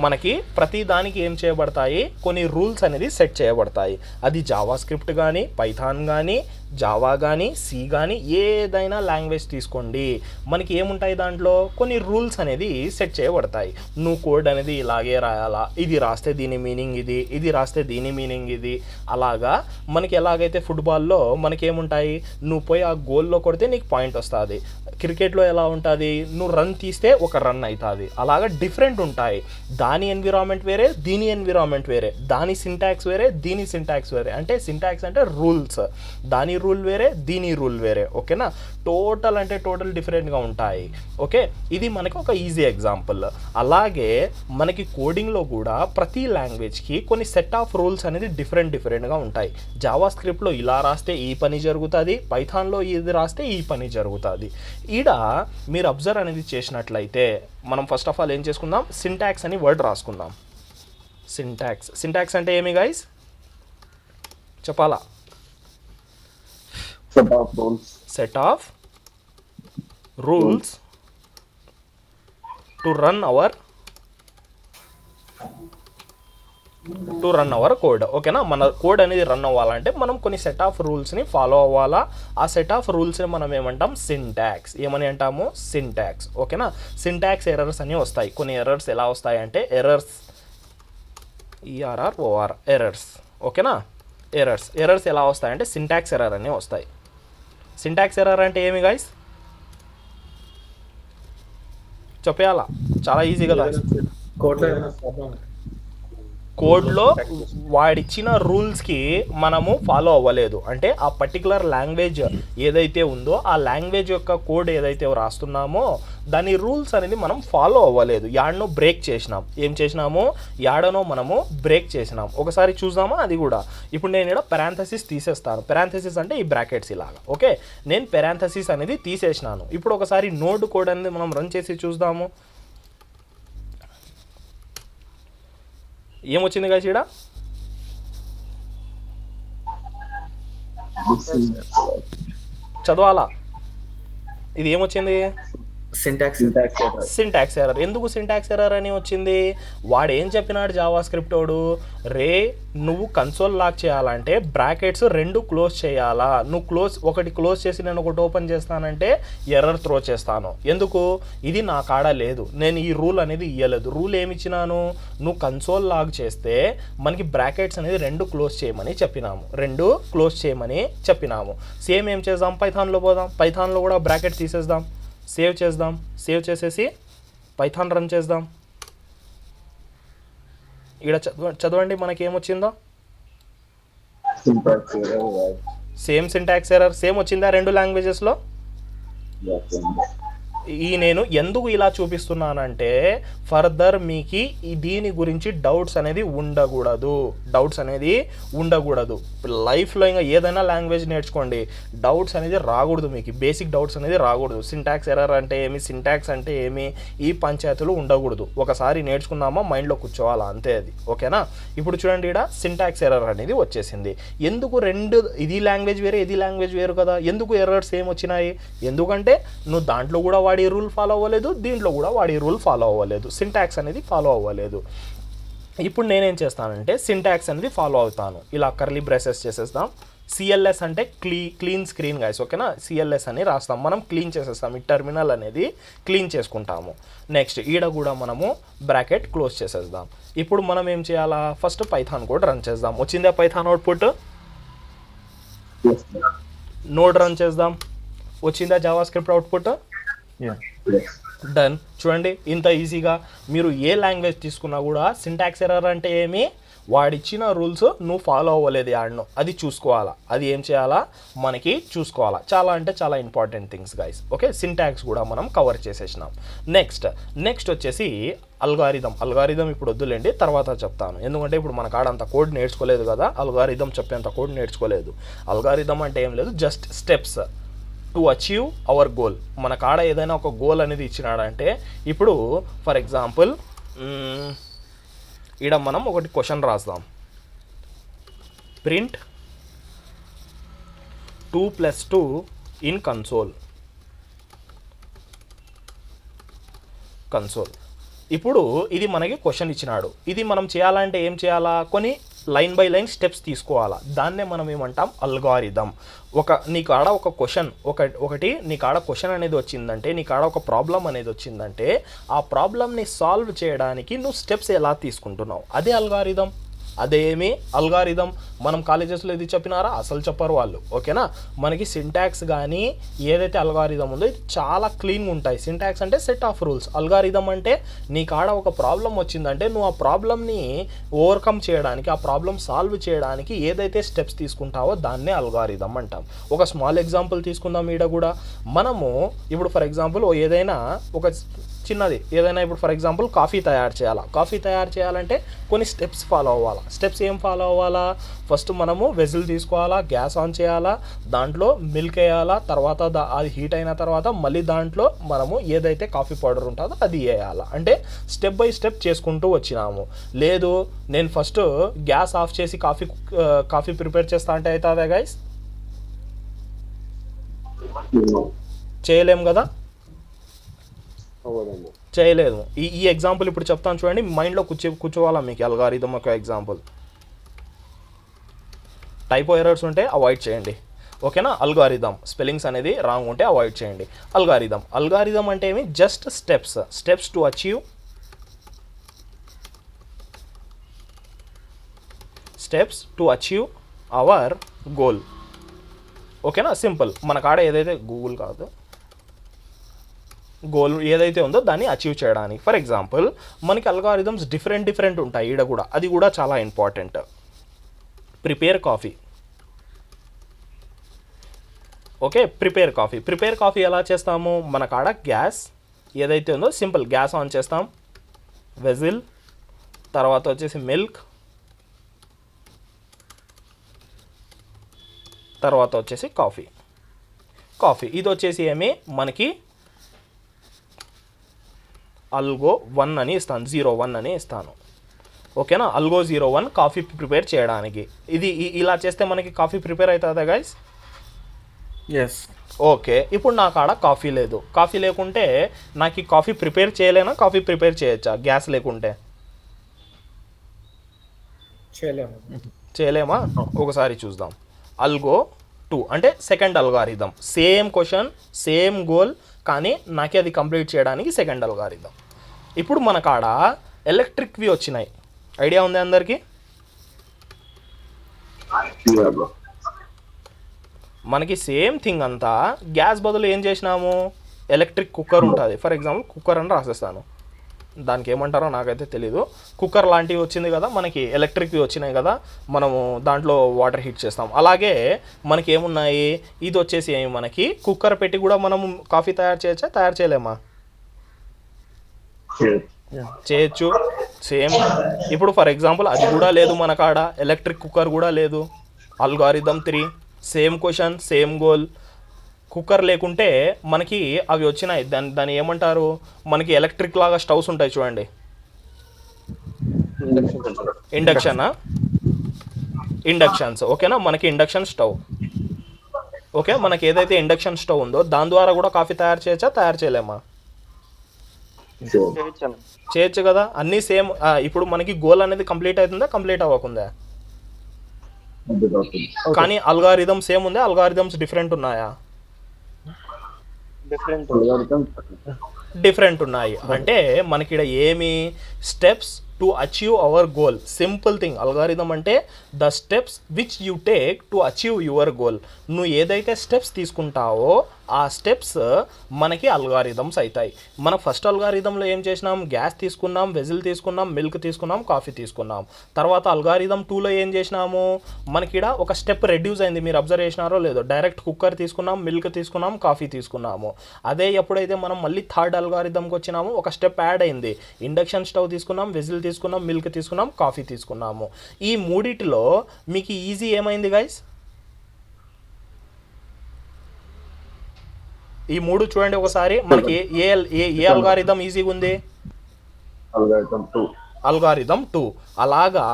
మనకి ప్రతి దానికి ఏం చేయబడతాయి? కొన్ని రూల్స్ అనేది సెట్ చేయబడతాయి. అది జావా స్క్రిప్ట్ కానీ, పైథాన్ కానీ, జావా కానీ, సి కానీ, ఏదైనా లాంగ్వేజ్ తీసుకోండి, మనకి ఏముంటాయి దాంట్లో? కొన్ని రూల్స్ అనేది సెట్ చేయబడతాయి. నువ్వు కోడ్ అనేది ఇలాగే రాయాలా, ఇది రాస్తే దీని మీనింగ్ ఇది, ఇది రాస్తే దీని మీనింగ్ ఇది. అలాగా మనకి ఎలాగైతే ఫుట్బాల్లో మనకి ఏముంటాయి? నువ్వు పోయి ఆ గోల్లో కొడితే నీకు పాయింట్ వస్తుంది. క్రికెట్లో ఎలా ఉంటుంది? నువ్వు రన్ తీస్తే ఒక రన్ అవుతుంది. అలాగా డిఫరెంట్ ఉంటాయి. దాని ఎన్విరాన్మెంట్ వేరే, దీని ఎన్విరాన్మెంట్ వేరే, దాని సింటాక్స్ వేరే, దీని సింటాక్స్ వేరే. అంటే సింటాక్స్ అంటే రూల్స్, దాని రూల్ వేరే, దీని రూల్ వేరే. ఓకేనా, టోటల్ డిఫరెంట్గా ఉంటాయి. ఓకే, ఇది మనకి ఒక ఈజీ ఎగ్జాంపుల్. అలాగే మనకి కోడింగ్లో కూడా ప్రతి లాంగ్వేజ్కి కొన్ని సెట్ ఆఫ్ రూల్స్ అనేది డిఫరెంట్గా ఉంటాయి. జావా స్క్రిప్ట్లో ఇలా రాస్తే ఈ పని జరుగుతుంది, పైథాన్లో ఇది రాస్తే ఈ పని జరుగుతుంది. ఈడ మీరు అబ్జర్వ్ అనేది చేసినట్లయితే మనం ఫస్ట్ ఆఫ్ ఆల్ ఏం చేసుకుందాం? సింటాక్స్ అని వర్డ్ రాసుకుందాం. సింటాక్స్ అంటే ఏమి గైస్ చెప్పాలా? Set of rules to run our code. ఓకేనా, మన కోడ్ అనేది రన్ అవ్వాలంటే మనం కొన్ని సెట్ ఆఫ్ రూల్స్ని ఫాలో అవ్వాలా. ఆ సెట్ ఆఫ్ రూల్స్ని మనం ఏమంటాం? సింటాక్స్. ఏమని అంటాము? సింటాక్స్. ఓకేనా, సింటాక్స్ ఎర్రర్స్ అని వస్తాయి. కొన్ని ఎర్రర్స్ ఎలా వస్తాయంటే ఎర్రర్స్. ఓకేనా, ఎర్రర్స్ ఎలా వస్తాయంటే సింటాక్స్ ఎర్రర్ అని వస్తాయి. సింటాక్స్ ఎర్రర్ అంటే ఏమి గైస్ చెప్పేయాలా? చాలా ఈజీ కదా. కోడ్లో వాడిచ్చిన రూల్స్కి మనము ఫాలో అవ్వలేదు. అంటే ఆ పర్టికులర్ లాంగ్వేజ్ ఏదైతే ఉందో ఆ లాంగ్వేజ్ యొక్క కోడ్ ఏదైతే రాస్తున్నామో దాని రూల్స్ అనేది మనం ఫాలో అవ్వలేదు. యాడనో బ్రేక్ చేసినాం. ఏం చేసినాము? యాడనో మనము బ్రేక్ చేసినాం. ఒకసారి చూద్దామా అది కూడా. ఇప్పుడు నేను ఇక్కడ పెరాంథసిస్ తీసేస్తాను. పెరాంథసిస్ అంటే ఈ బ్రాకెట్స్ ఇలాగా. ఓకే, నేను పెరాంథసిస్ అనేది తీసేసినాను. ఇప్పుడు ఒకసారి నోడ్ కోడ్ అనేది మనం రన్ చేసి చూద్దాము. ఏమొచ్చింది కదా ఇక్కడ? చదవాలా? ఇది ఏమొచ్చింది? Syntax error. ఎందుకు సింటాక్స్ ఎర్రర్ అని వచ్చింది? వాడు ఏం చెప్పినాడు జావా స్క్రిప్ట్ వాడు? రే నువ్వు కన్సోల్ లాక్ చేయాలంటే బ్రాకెట్స్ 2 క్లోజ్ చేయాలా. నువ్వు ఒకటి క్లోజ్ చేసి నేను ఒకటి ఓపెన్ చేస్తానంటే ఎర్రర్ త్రో చేస్తాను. ఎందుకు? ఇది నా కాడ లేదు, నేను ఈ రూల్ అనేది ఇవ్వలేదు. రూల్ ఏమి ఇచ్చినాను? నువ్వు కన్సోల్ లాక్ చేస్తే మనకి బ్రాకెట్స్ అనేది 2 క్లోజ్ చేయమని చెప్పినాము. 2 క్లోజ్ చేయమని చెప్పినాము. సేమ్ ఏం చేద్దాం? పైథాన్లో పోదాం. పైథాన్లో కూడా బ్రాకెట్ తీసేద్దాం. సేవ్ చేద్దాం. సేవ్ చేసేసి పైథాన్ రన్ చేద్దాం. ఇక్కడ చదవండి మనకి ఏమొచ్చిందో. Same syntax error. సేమ్ వచ్చిందా 2 లాంగ్వేజెస్లో? నేను ఎందుకు ఇలా చూపిస్తున్నానంటే ఫర్దర్ మీకు దీని గురించి డౌట్స్ అనేది ఉండకూడదు. లైఫ్లో ఇంకా ఏదైనా లాంగ్వేజ్ నేర్చుకోండి, డౌట్స్ అనేది రాకూడదు. మీకు బేసిక్ డౌట్స్ అనేది రాకూడదు. సింటాక్స్ ఎర్రర్ అంటే ఏమి, సింటాక్స్ అంటే ఏమి, ఈ పంచాయతీలు ఉండకూడదు. ఒకసారి నేర్చుకున్నామా మైండ్లో కూర్చోవాలా, అంతే అది. ఓకేనా? ఇప్పుడు చూడండి, ఇక్కడ సింటాక్స్ ఎర్రర్ అనేది వచ్చేసింది. ఎందుకు ఇది లాంగ్వేజ్ వేరే, ఇది లాంగ్వేజ్ వేరు కదా, ఎందుకు ఎర్రర్స్ ఏం వచ్చినాయి? ఎందుకంటే నువ్వు దాంట్లో కూడా వాడి రూల్ ఫాలో అవ్వలేదు, దీంట్లో కూడా వాడి రూల్ ఫాలో అవ్వలేదు, సింటాక్స్ అనేది ఫాలో అవ్వలేదు. ఇప్పుడు నేనేం చేస్తానంటే సింటాక్స్ అనేది ఫాలో అవుతాను. ఇలా కర్లీ బ్రేసెస్ చేసేస్తాం. సిఎల్ఎస్ అంటే క్లీన్ స్క్రీన్ గైస్. ఓకేనా? సిఎల్ఎస్ అని రాస్తాం. మనం క్లీన్ చేసేస్తాం. ఈ టెర్మినల్ అనేది క్లీన్ చేసుకుంటాము. నెక్స్ట్ ఈడ కూడా మనము బ్రాకెట్ క్లోజ్ చేసేద్దాం. ఇప్పుడు మనం ఏం చేయాలా? ఫస్ట్ పైథాన్ కోడ్ రన్ చేద్దాం. వచ్చిందా పైథాన్ అవుట్పుట్? నోడ్ రన్ చేద్దాం. వచ్చిందా జావా స్క్రిప్ట్ అవుట్పుట్? డన్. చూడండి, ఇంత ఈజీగా మీరు ఏ లాంగ్వేజ్ తీసుకున్నా కూడా సింటాక్స్ ఎర్రర్ అంటే ఏమి, వాడిచ్చిన రూల్స్ నువ్వు ఫాలో అవ్వలేదు యాడ్ను, అది చూసుకోవాలా. అది ఏం చేయాలా? మనకి చూసుకోవాలా. చాలా అంటే చాలా important things guys. Okay, syntax కూడా మనం కవర్ చేసేసినాం. నెక్స్ట్ వచ్చేసి అల్గారిథం ఇప్పుడు వద్దులేండి, తర్వాత చెప్తాను. ఎందుకంటే ఇప్పుడు మన కాడ అంత కోడ్ నేర్చుకోలేదు కదా, అల్గారిథం చెప్పేంత కోడ్ నేర్చుకోలేదు. అల్గారిథం అంటే ఏం లేదు, just steps to achieve our goal. మన కాడ ఏదైనా ఒక గోల్ అనేది ఇచ్చినాడంటే, ఇప్పుడు ఫర్ ఎగ్జాంపుల్ ఇక్కడ మనం ఒకటి క్వశ్చన్ రాద్దాం. Print 2 + 2 in console. ఇప్పుడు ఇది మనకి క్వశ్చన్ ఇచ్చినాడు. ఇది మనం చేయాలంటే ఏం చేయాలా? కొన్ని లైన్ బై లైన్ స్టెప్స్ తీసుకోవాలా. దాన్నే మనం ఏమంటాం? అల్గారిథం. నీ కాడ ఒక క్వశ్చన్ నీ కాడ క్వశ్చన్ అనేది వచ్చిందంటే, నీ కాడ ఒక ప్రాబ్లం అనేది వచ్చిందంటే, ఆ ప్రాబ్లమ్ని సాల్వ్ చేయడానికి నువ్వు స్టెప్స్ ఎలా తీసుకుంటున్నావు, అదే అల్గారిథం. అదేమి అల్గారిథం మనం కాలేజెస్లో ఇది చెప్పినారా? అసలు చెప్పరు వాళ్ళు. ఓకేనా? మనకి సింటాక్స్ కానీ ఏదైతే అల్గారిథం ఉందో ఇది చాలా క్లీన్గా ఉంటాయి. సింటాక్స్ అంటే సెట్ ఆఫ్ రూల్స్. అల్గారిథం అంటే నీ కాడ ఒక ప్రాబ్లం వచ్చిందంటే నువ్వు ఆ ప్రాబ్లమ్ని ఓవర్కమ్ చేయడానికి, ఆ ప్రాబ్లం సాల్వ్ చేయడానికి ఏదైతే స్టెప్స్ తీసుకుంటావో దాన్నే అల్గారిథం అంటాం. ఒక స్మాల్ ఎగ్జాంపుల్ తీసుకుందాం. ఈడ కూడా మనము ఇప్పుడు ఫర్ ఎగ్జాంపుల్ ఏదైనా ఒక చిన్నది ఏదైనా ఇప్పుడు ఫర్ ఎగ్జాంపుల్ కాఫీ తయారు చేయాలంటే కొన్ని స్టెప్స్ ఫాలో అవ్వాలా. స్టెప్స్ ఏం ఫాలో అవ్వాలా? ఫస్ట్ మనము వెజిల్ తీసుకోవాలా, గ్యాస్ ఆన్ చేయాలా, దాంట్లో మిల్క్ వేయాలా, తర్వాత అది హీట్ అయిన తర్వాత మళ్ళీ దాంట్లో మనము ఏదైతే కాఫీ పౌడర్ ఉంటుందో అది వేయాలా. అంటే స్టెప్ బై స్టెప్ చేసుకుంటూ వచ్చినాము. లేదు నేను ఫస్ట్ గ్యాస్ ఆఫ్ చేసి కాఫీ ప్రిపేర్ చేస్తా అంటే అవుతుందా గైస్? చేయలేం కదా, చేయలేదు. ఈ ఎగ్జాంపుల్ ఇప్పుడు చెప్తాను చూడండి, మైండ్లో కూర్చోవాలా మీకు. అల్గారిథం ఒక ఎగ్జాంపుల్. టైపో ఎర్రర్స్ ఉంటే అవాయిడ్ చేయండి. ఓకేనా? అల్గారిథం స్పెల్లింగ్స్ అనేది రాంగ్ ఉంటే అవాయిడ్ చేయండి. అల్గారిథం అంటే ఏమి? Just steps to achieve our goal. ఓకేనా? సింపుల్. మన కాడ ఏదైతే గూగుల్ కాదు, గోల్ ఏదైతే ఉందో దాన్ని అచీవ్ చేయడానికి. ఫర్ ఎగ్జాంపుల్ మనకి అల్గారిథమ్స్ డిఫరెంట్ ఉంటాయి ఈడ కూడా, అది కూడా చాలా important. Prepare coffee, okay, prepare coffee ఎలా చేస్తాము? మన కాడ గ్యాస్ ఏదైతే ఉందో సింపుల్ గ్యాస్ ఆన్ చేస్తాం, వెజిల్, తర్వాత వచ్చేసి మిల్క్, తర్వాత వచ్చేసి కాఫీ. ఇది వచ్చేసి ఏమి మనకి అల్గో 1 అని ఇస్తాను, 01 అని ఇస్తాను, ఓకేనా. అల్గో 01 కాఫీ ప్రిపేర్ చేయడానికి. ఇది ఇలా చేస్తే మనకి కాఫీ ప్రిపేర్ అవుతుందా గైస్? ఎస్. ఓకే, ఇప్పుడు నా కాడ కాఫీ లేదు. కాఫీ లేకుంటే నాకు ఈ కాఫీ ప్రిపేర్ చేయలేనా? కాఫీ ప్రిపేర్ చేయొచ్చా గ్యాస్ లేకుంటే? చేయలేమా? ఒకసారి చూద్దాం. అల్గో 2 అంటే second algorithm, same question same goal, కానీ నాకే అది కంప్లీట్ చేయడానికి సెకండ్ అల్గారిథం. ఇప్పుడు మన కాడ ఎలక్ట్రిక్వి వచ్చినాయి, ఐడియా ఉంది అందరికీ? మనకి సేమ్ థింగ్ అంతా గ్యాస్ బదులు ఏం చేసినాము? ఎలక్ట్రిక్ కుక్కర్ ఉంటుంది. ఫర్ ఎగ్జాంపుల్ కుక్కర్ అని రాసేస్తాను, దానికి ఏమంటారో నాకైతే తెలీదు. కుక్కర్ లాంటివి వచ్చింది కదా మనకి, ఎలక్ట్రిక్వి వచ్చినాయి కదా, మనము దాంట్లో వాటర్ హీట్ చేస్తాం. అలాగే మనకి ఏమున్నాయి? ఇది వచ్చేసి ఏమి మనకి కుక్కర్ పెట్టి కూడా మనము కాఫీ తయారు చేయొచ్చా? తయారు చేయలేమా? చేయొచ్చు. సేమ్ ఇప్పుడు ఫర్ ఎగ్జాంపుల్ అది కూడా లేదు మన కాడ, ఎలక్ట్రిక్ కుక్కర్ కూడా లేదు. Algorithm 3 same question same goal. Cooker లేకుంటే మనకి అవి వచ్చినాయి, దాన్ని ఏమంటారు? మనకి ఎలక్ట్రిక్ లాగా స్టవ్స్ ఉంటాయి చూడండి, ఇండక్షన్స్, ఓకేనా. మనకి ఇండక్షన్ స్టవ్, ఓకే. మనకి ఏదైతే ఇండక్షన్ స్టవ్ ఉందో దాని ద్వారా కూడా కాఫీ తయారు చేయొచ్చా? తయారు చేయలేమా? చేయొచ్చు కదా, అన్నీ సేమ్. ఇప్పుడు మనకి గోల్ అనేది కంప్లీట్ అవుతుందా? కంప్లీట్ అవ్వకుందా? కానీ అల్గారిథం సేమ్ ఉందా? అల్గారిథమ్స్ డిఫరెంట్ ఉన్నాయా? డిఫరెంట్ ఉన్నాయి. అంటే మనకి ఇక్కడ ఏమి steps to achieve our goal. Simple thing, algorithm అంటే the steps which you take to achieve your goal. నువ్వు ఏదైతే స్టెప్స్ తీసుకుంటావో ఆ స్టెప్స్ మనకి అల్గారిథమ్స్ అవుతాయి. మన ఫస్ట్ అల్గారిథంలో ఏం చేసినాం? గ్యాస్ తీసుకున్నాం, వెజిల్ తీసుకున్నాం, మిల్క్ తీసుకున్నాం, కాఫీ తీసుకున్నాం. తర్వాత అల్గారిథం 2లో ఏం చేసినాము? మనకి ఇక్కడ ఒక స్టెప్ రెడ్యూస్ అయింది, మీరు అబ్జర్వ్ చేసినారో లేదో. డైరెక్ట్ కుక్కర్ తీసుకున్నాం, మిల్క్ తీసుకున్నాం, కాఫీ తీసుకున్నాము. అదే ఎప్పుడైతే మనం మళ్ళీ థర్డ్ అల్గారిథంకి వచ్చినామో ఒక స్టెప్ యాడ్ అయింది. ఇండక్షన్ స్టవ్ తీసుకున్నాం, వెజిల్ తీసుకున్నాం, మిల్క్ తీసుకున్నాం, కాఫీ తీసుకున్నాము. ఈ మూడిటిలో మీకు ఈజీ ఏమైంది గైస్? ఈ మూడు చూడండి ఒకసారి. మనకి ఏ అల్గారిథం ఈజీగా ఉంది? అల్గారిథం 2. అలాగా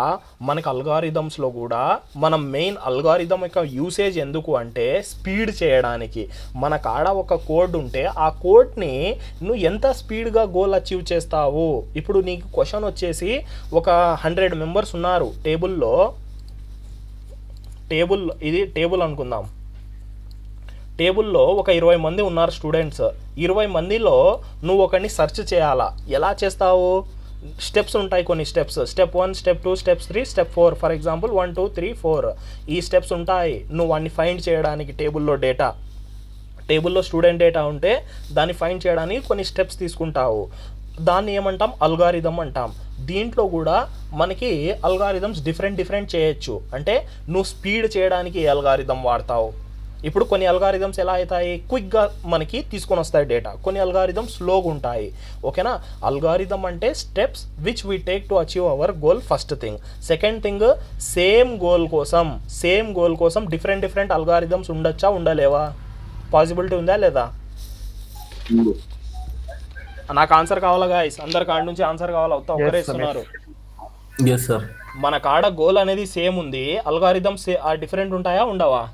మనకి అల్గారిథమ్స్లో కూడా మనం మెయిన్ అల్గారిథం యొక్క యూసేజ్ ఎందుకు అంటే స్పీడ్ చేయడానికి. మన కాడ ఒక కోడ్ ఉంటే ఆ కోడ్ని నువ్వు ఎంత స్పీడ్గా గోల్ అచీవ్ చేస్తావు. ఇప్పుడు నీకు క్వశ్చన్ వచ్చేసి ఒక 100 మెంబర్స్ ఉన్నారు ఇది టేబుల్ అనుకుందాం. టేబుల్లో ఒక 20 మంది ఉన్నారు స్టూడెంట్స్. 20 మందిలో నువ్వు ఒకరిని సెర్చ్ చేయాలా. ఎలా చేస్తావు? స్టెప్స్ ఉంటాయి, కొన్ని steps. Step 1, step 2, step 3, step 4. For example 1, 2, 3, 4 ఈ స్టెప్స్ ఉంటాయి. నువ్వు వాడిని ఫైండ్ చేయడానికి టేబుల్లో స్టూడెంట్ డేటా ఉంటే దాన్ని ఫైండ్ చేయడానికి కొన్ని స్టెప్స్ తీసుకుంటావు. దాన్ని ఏమంటాం? అల్గారిథం అంటాం. దీంట్లో కూడా మనకి అల్గారిథమ్స్ డిఫరెంట్ చేయొచ్చు. అంటే నువ్వు స్పీడ్ చేయడానికి ఏ అల్గారిథం వాడతావు. ఇప్పుడు కొన్ని అల్గారిథమ్స్ ఎలా అవుతాయి? క్విక్గా మనకి తీసుకొని వస్తాయి డేటా. కొన్ని అల్గారిథమ్స్ స్లోగా ఉంటాయి, ఓకేనా. అల్గారిథం అంటే steps which we take to achieve our goal, first thing. Second thing, same goal కోసం డిఫరెంట్ అల్గారిథమ్స్ ఉండొచ్చా? ఉండలేవా? పాసిబిలిటీ ఉందా లేదా? నాకు ఆన్సర్ కావాలా గాయస్? అందరి కాడ నుంచి ఆన్సర్ కావాలా? ఒక్కరే ఇస్తున్నారు. మన కాడ గోల్ అనేది సేమ్ ఉంది, అల్గారిథమ్స్ డిఫరెంట్ ఉంటాయా? ఉండవా?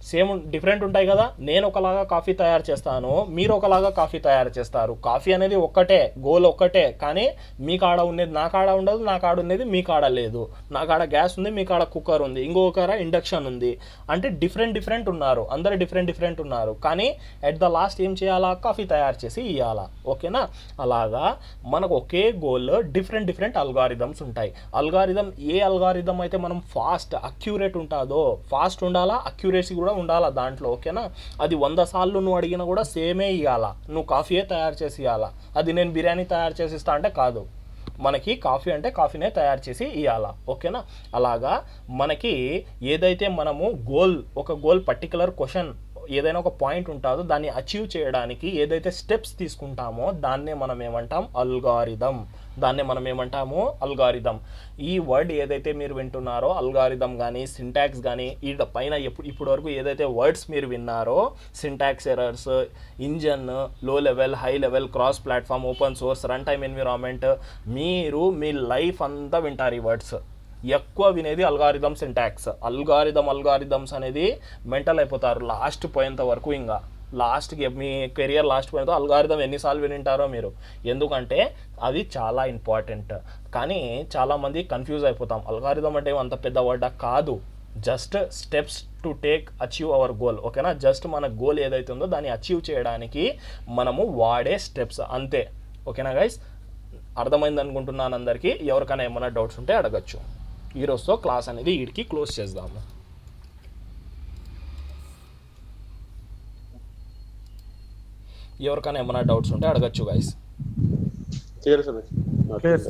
సేమ్ డిఫరెంట్ ఉంటాయి కదా. నేను ఒకలాగా కాఫీ తయారు చేస్తాను, మీరు ఒకలాగా కాఫీ తయారు చేస్తారు. కాఫీ అనేది ఒక్కటే, గోల్ ఒక్కటే, కానీ మీ కాడ ఉండేది నా కాడ ఉండదు, నా కాడ ఉండేది మీ కాడ లేదు. నా కాడ గ్యాస్ ఉంది, మీ కాడ కుక్కర్ ఉంది, ఇంకొకర ఇండక్షన్ ఉంది. అంటే డిఫరెంట్ ఉన్నారు, అందరు డిఫరెంట్ ఉన్నారు. కానీ ఎట్ ద లాస్ట్ ఏం చేయాలా? కాఫీ తయారు చేసి ఇవ్వాలా, ఓకేనా. అలాగా మనకు ఒకే గోల్, డిఫరెంట్ అల్గారిథమ్స్ ఉంటాయి. అల్గారిథం ఏ అల్గారిథం అయితే మనం ఫాస్ట్ అక్యురేట్ ఉంటుందో, ఫాస్ట్ ఉండాలా, అక్యురేసీ కూడా ఉండాలా దాంట్లో, ఓకేనా. అది 100 సార్లు నువ్వు అడిగినా కూడా సేమే ఇవ్వాలా, నువ్వు కాఫీయే తయారు చేసి ఇవ్వాలా. అది నేను బిర్యానీ తయారు చేసి ఇస్తా అంటే కాదు, మనకి కాఫీ అంటే కాఫీనే తయారు చేసి ఇవ్వాలా, ఓకేనా. అలాగా మనకి ఏదైతే మనము ఒక గోల్ పర్టికులర్ క్వశ్చన్ ఏదైనా ఒక పాయింట్ ఉంటుందో దాన్ని అచీవ్ చేయడానికి ఏదైతే స్టెప్స్ తీసుకుంటామో దాన్నే మనం ఏమంటాం, అల్గారిథం. ఈ వర్డ్ ఏదైతే మీరు వింటున్నారో అల్గారిథం కానీ సింటాక్స్ కానీ ఈ పైన ఇప్పుడు వరకు ఏదైతే వర్డ్స్ మీరు విన్నారో, సింటాక్స్ ఎర్రర్స్, ఇంజన్, లో level, high level, cross platform, open source, run time environment, మీరు మీ లైఫ్ అంతా వింటారు ఈ వర్డ్స్. ఎక్కువ వినేది అల్గారిథం సింటాక్స్. అల్గారిథమ్స్ అనేది మెంటల్ అయిపోతారు లాస్ట్ పోయేంత వరకు. ఇంకా లాస్ట్కి మీ కెరియర్ లాస్ట్ పోయేంత అల్గారిథం ఎన్నిసార్లు వినింటారో మీరు, ఎందుకంటే అది చాలా ఇంపార్టెంట్. కానీ చాలామంది కన్ఫ్యూజ్ అయిపోతాం, అల్గారిథం అంటే అంత పెద్ద వర్డ్ కాదు, just steps to achieve our goal, ఓకేనా. జస్ట్ మన గోల్ ఏదైతే ఉందో దాన్ని అచీవ్ చేయడానికి మనము వాడే స్టెప్స్ అంతే, ఓకేనా గైస్. అర్థమైంది అనుకుంటున్నాను అందరికీ. ఎవరికైనా ఏమైనా డౌట్స్ ఉంటే అడగచ్చు. ఈరోజుతో క్లాస్ అనేది వీడికి క్లోజ్ చేద్దాము. ఎవరికైనా ఏమైనా డౌట్స్ ఉంటే అడగచ్చు గైస్. Clear.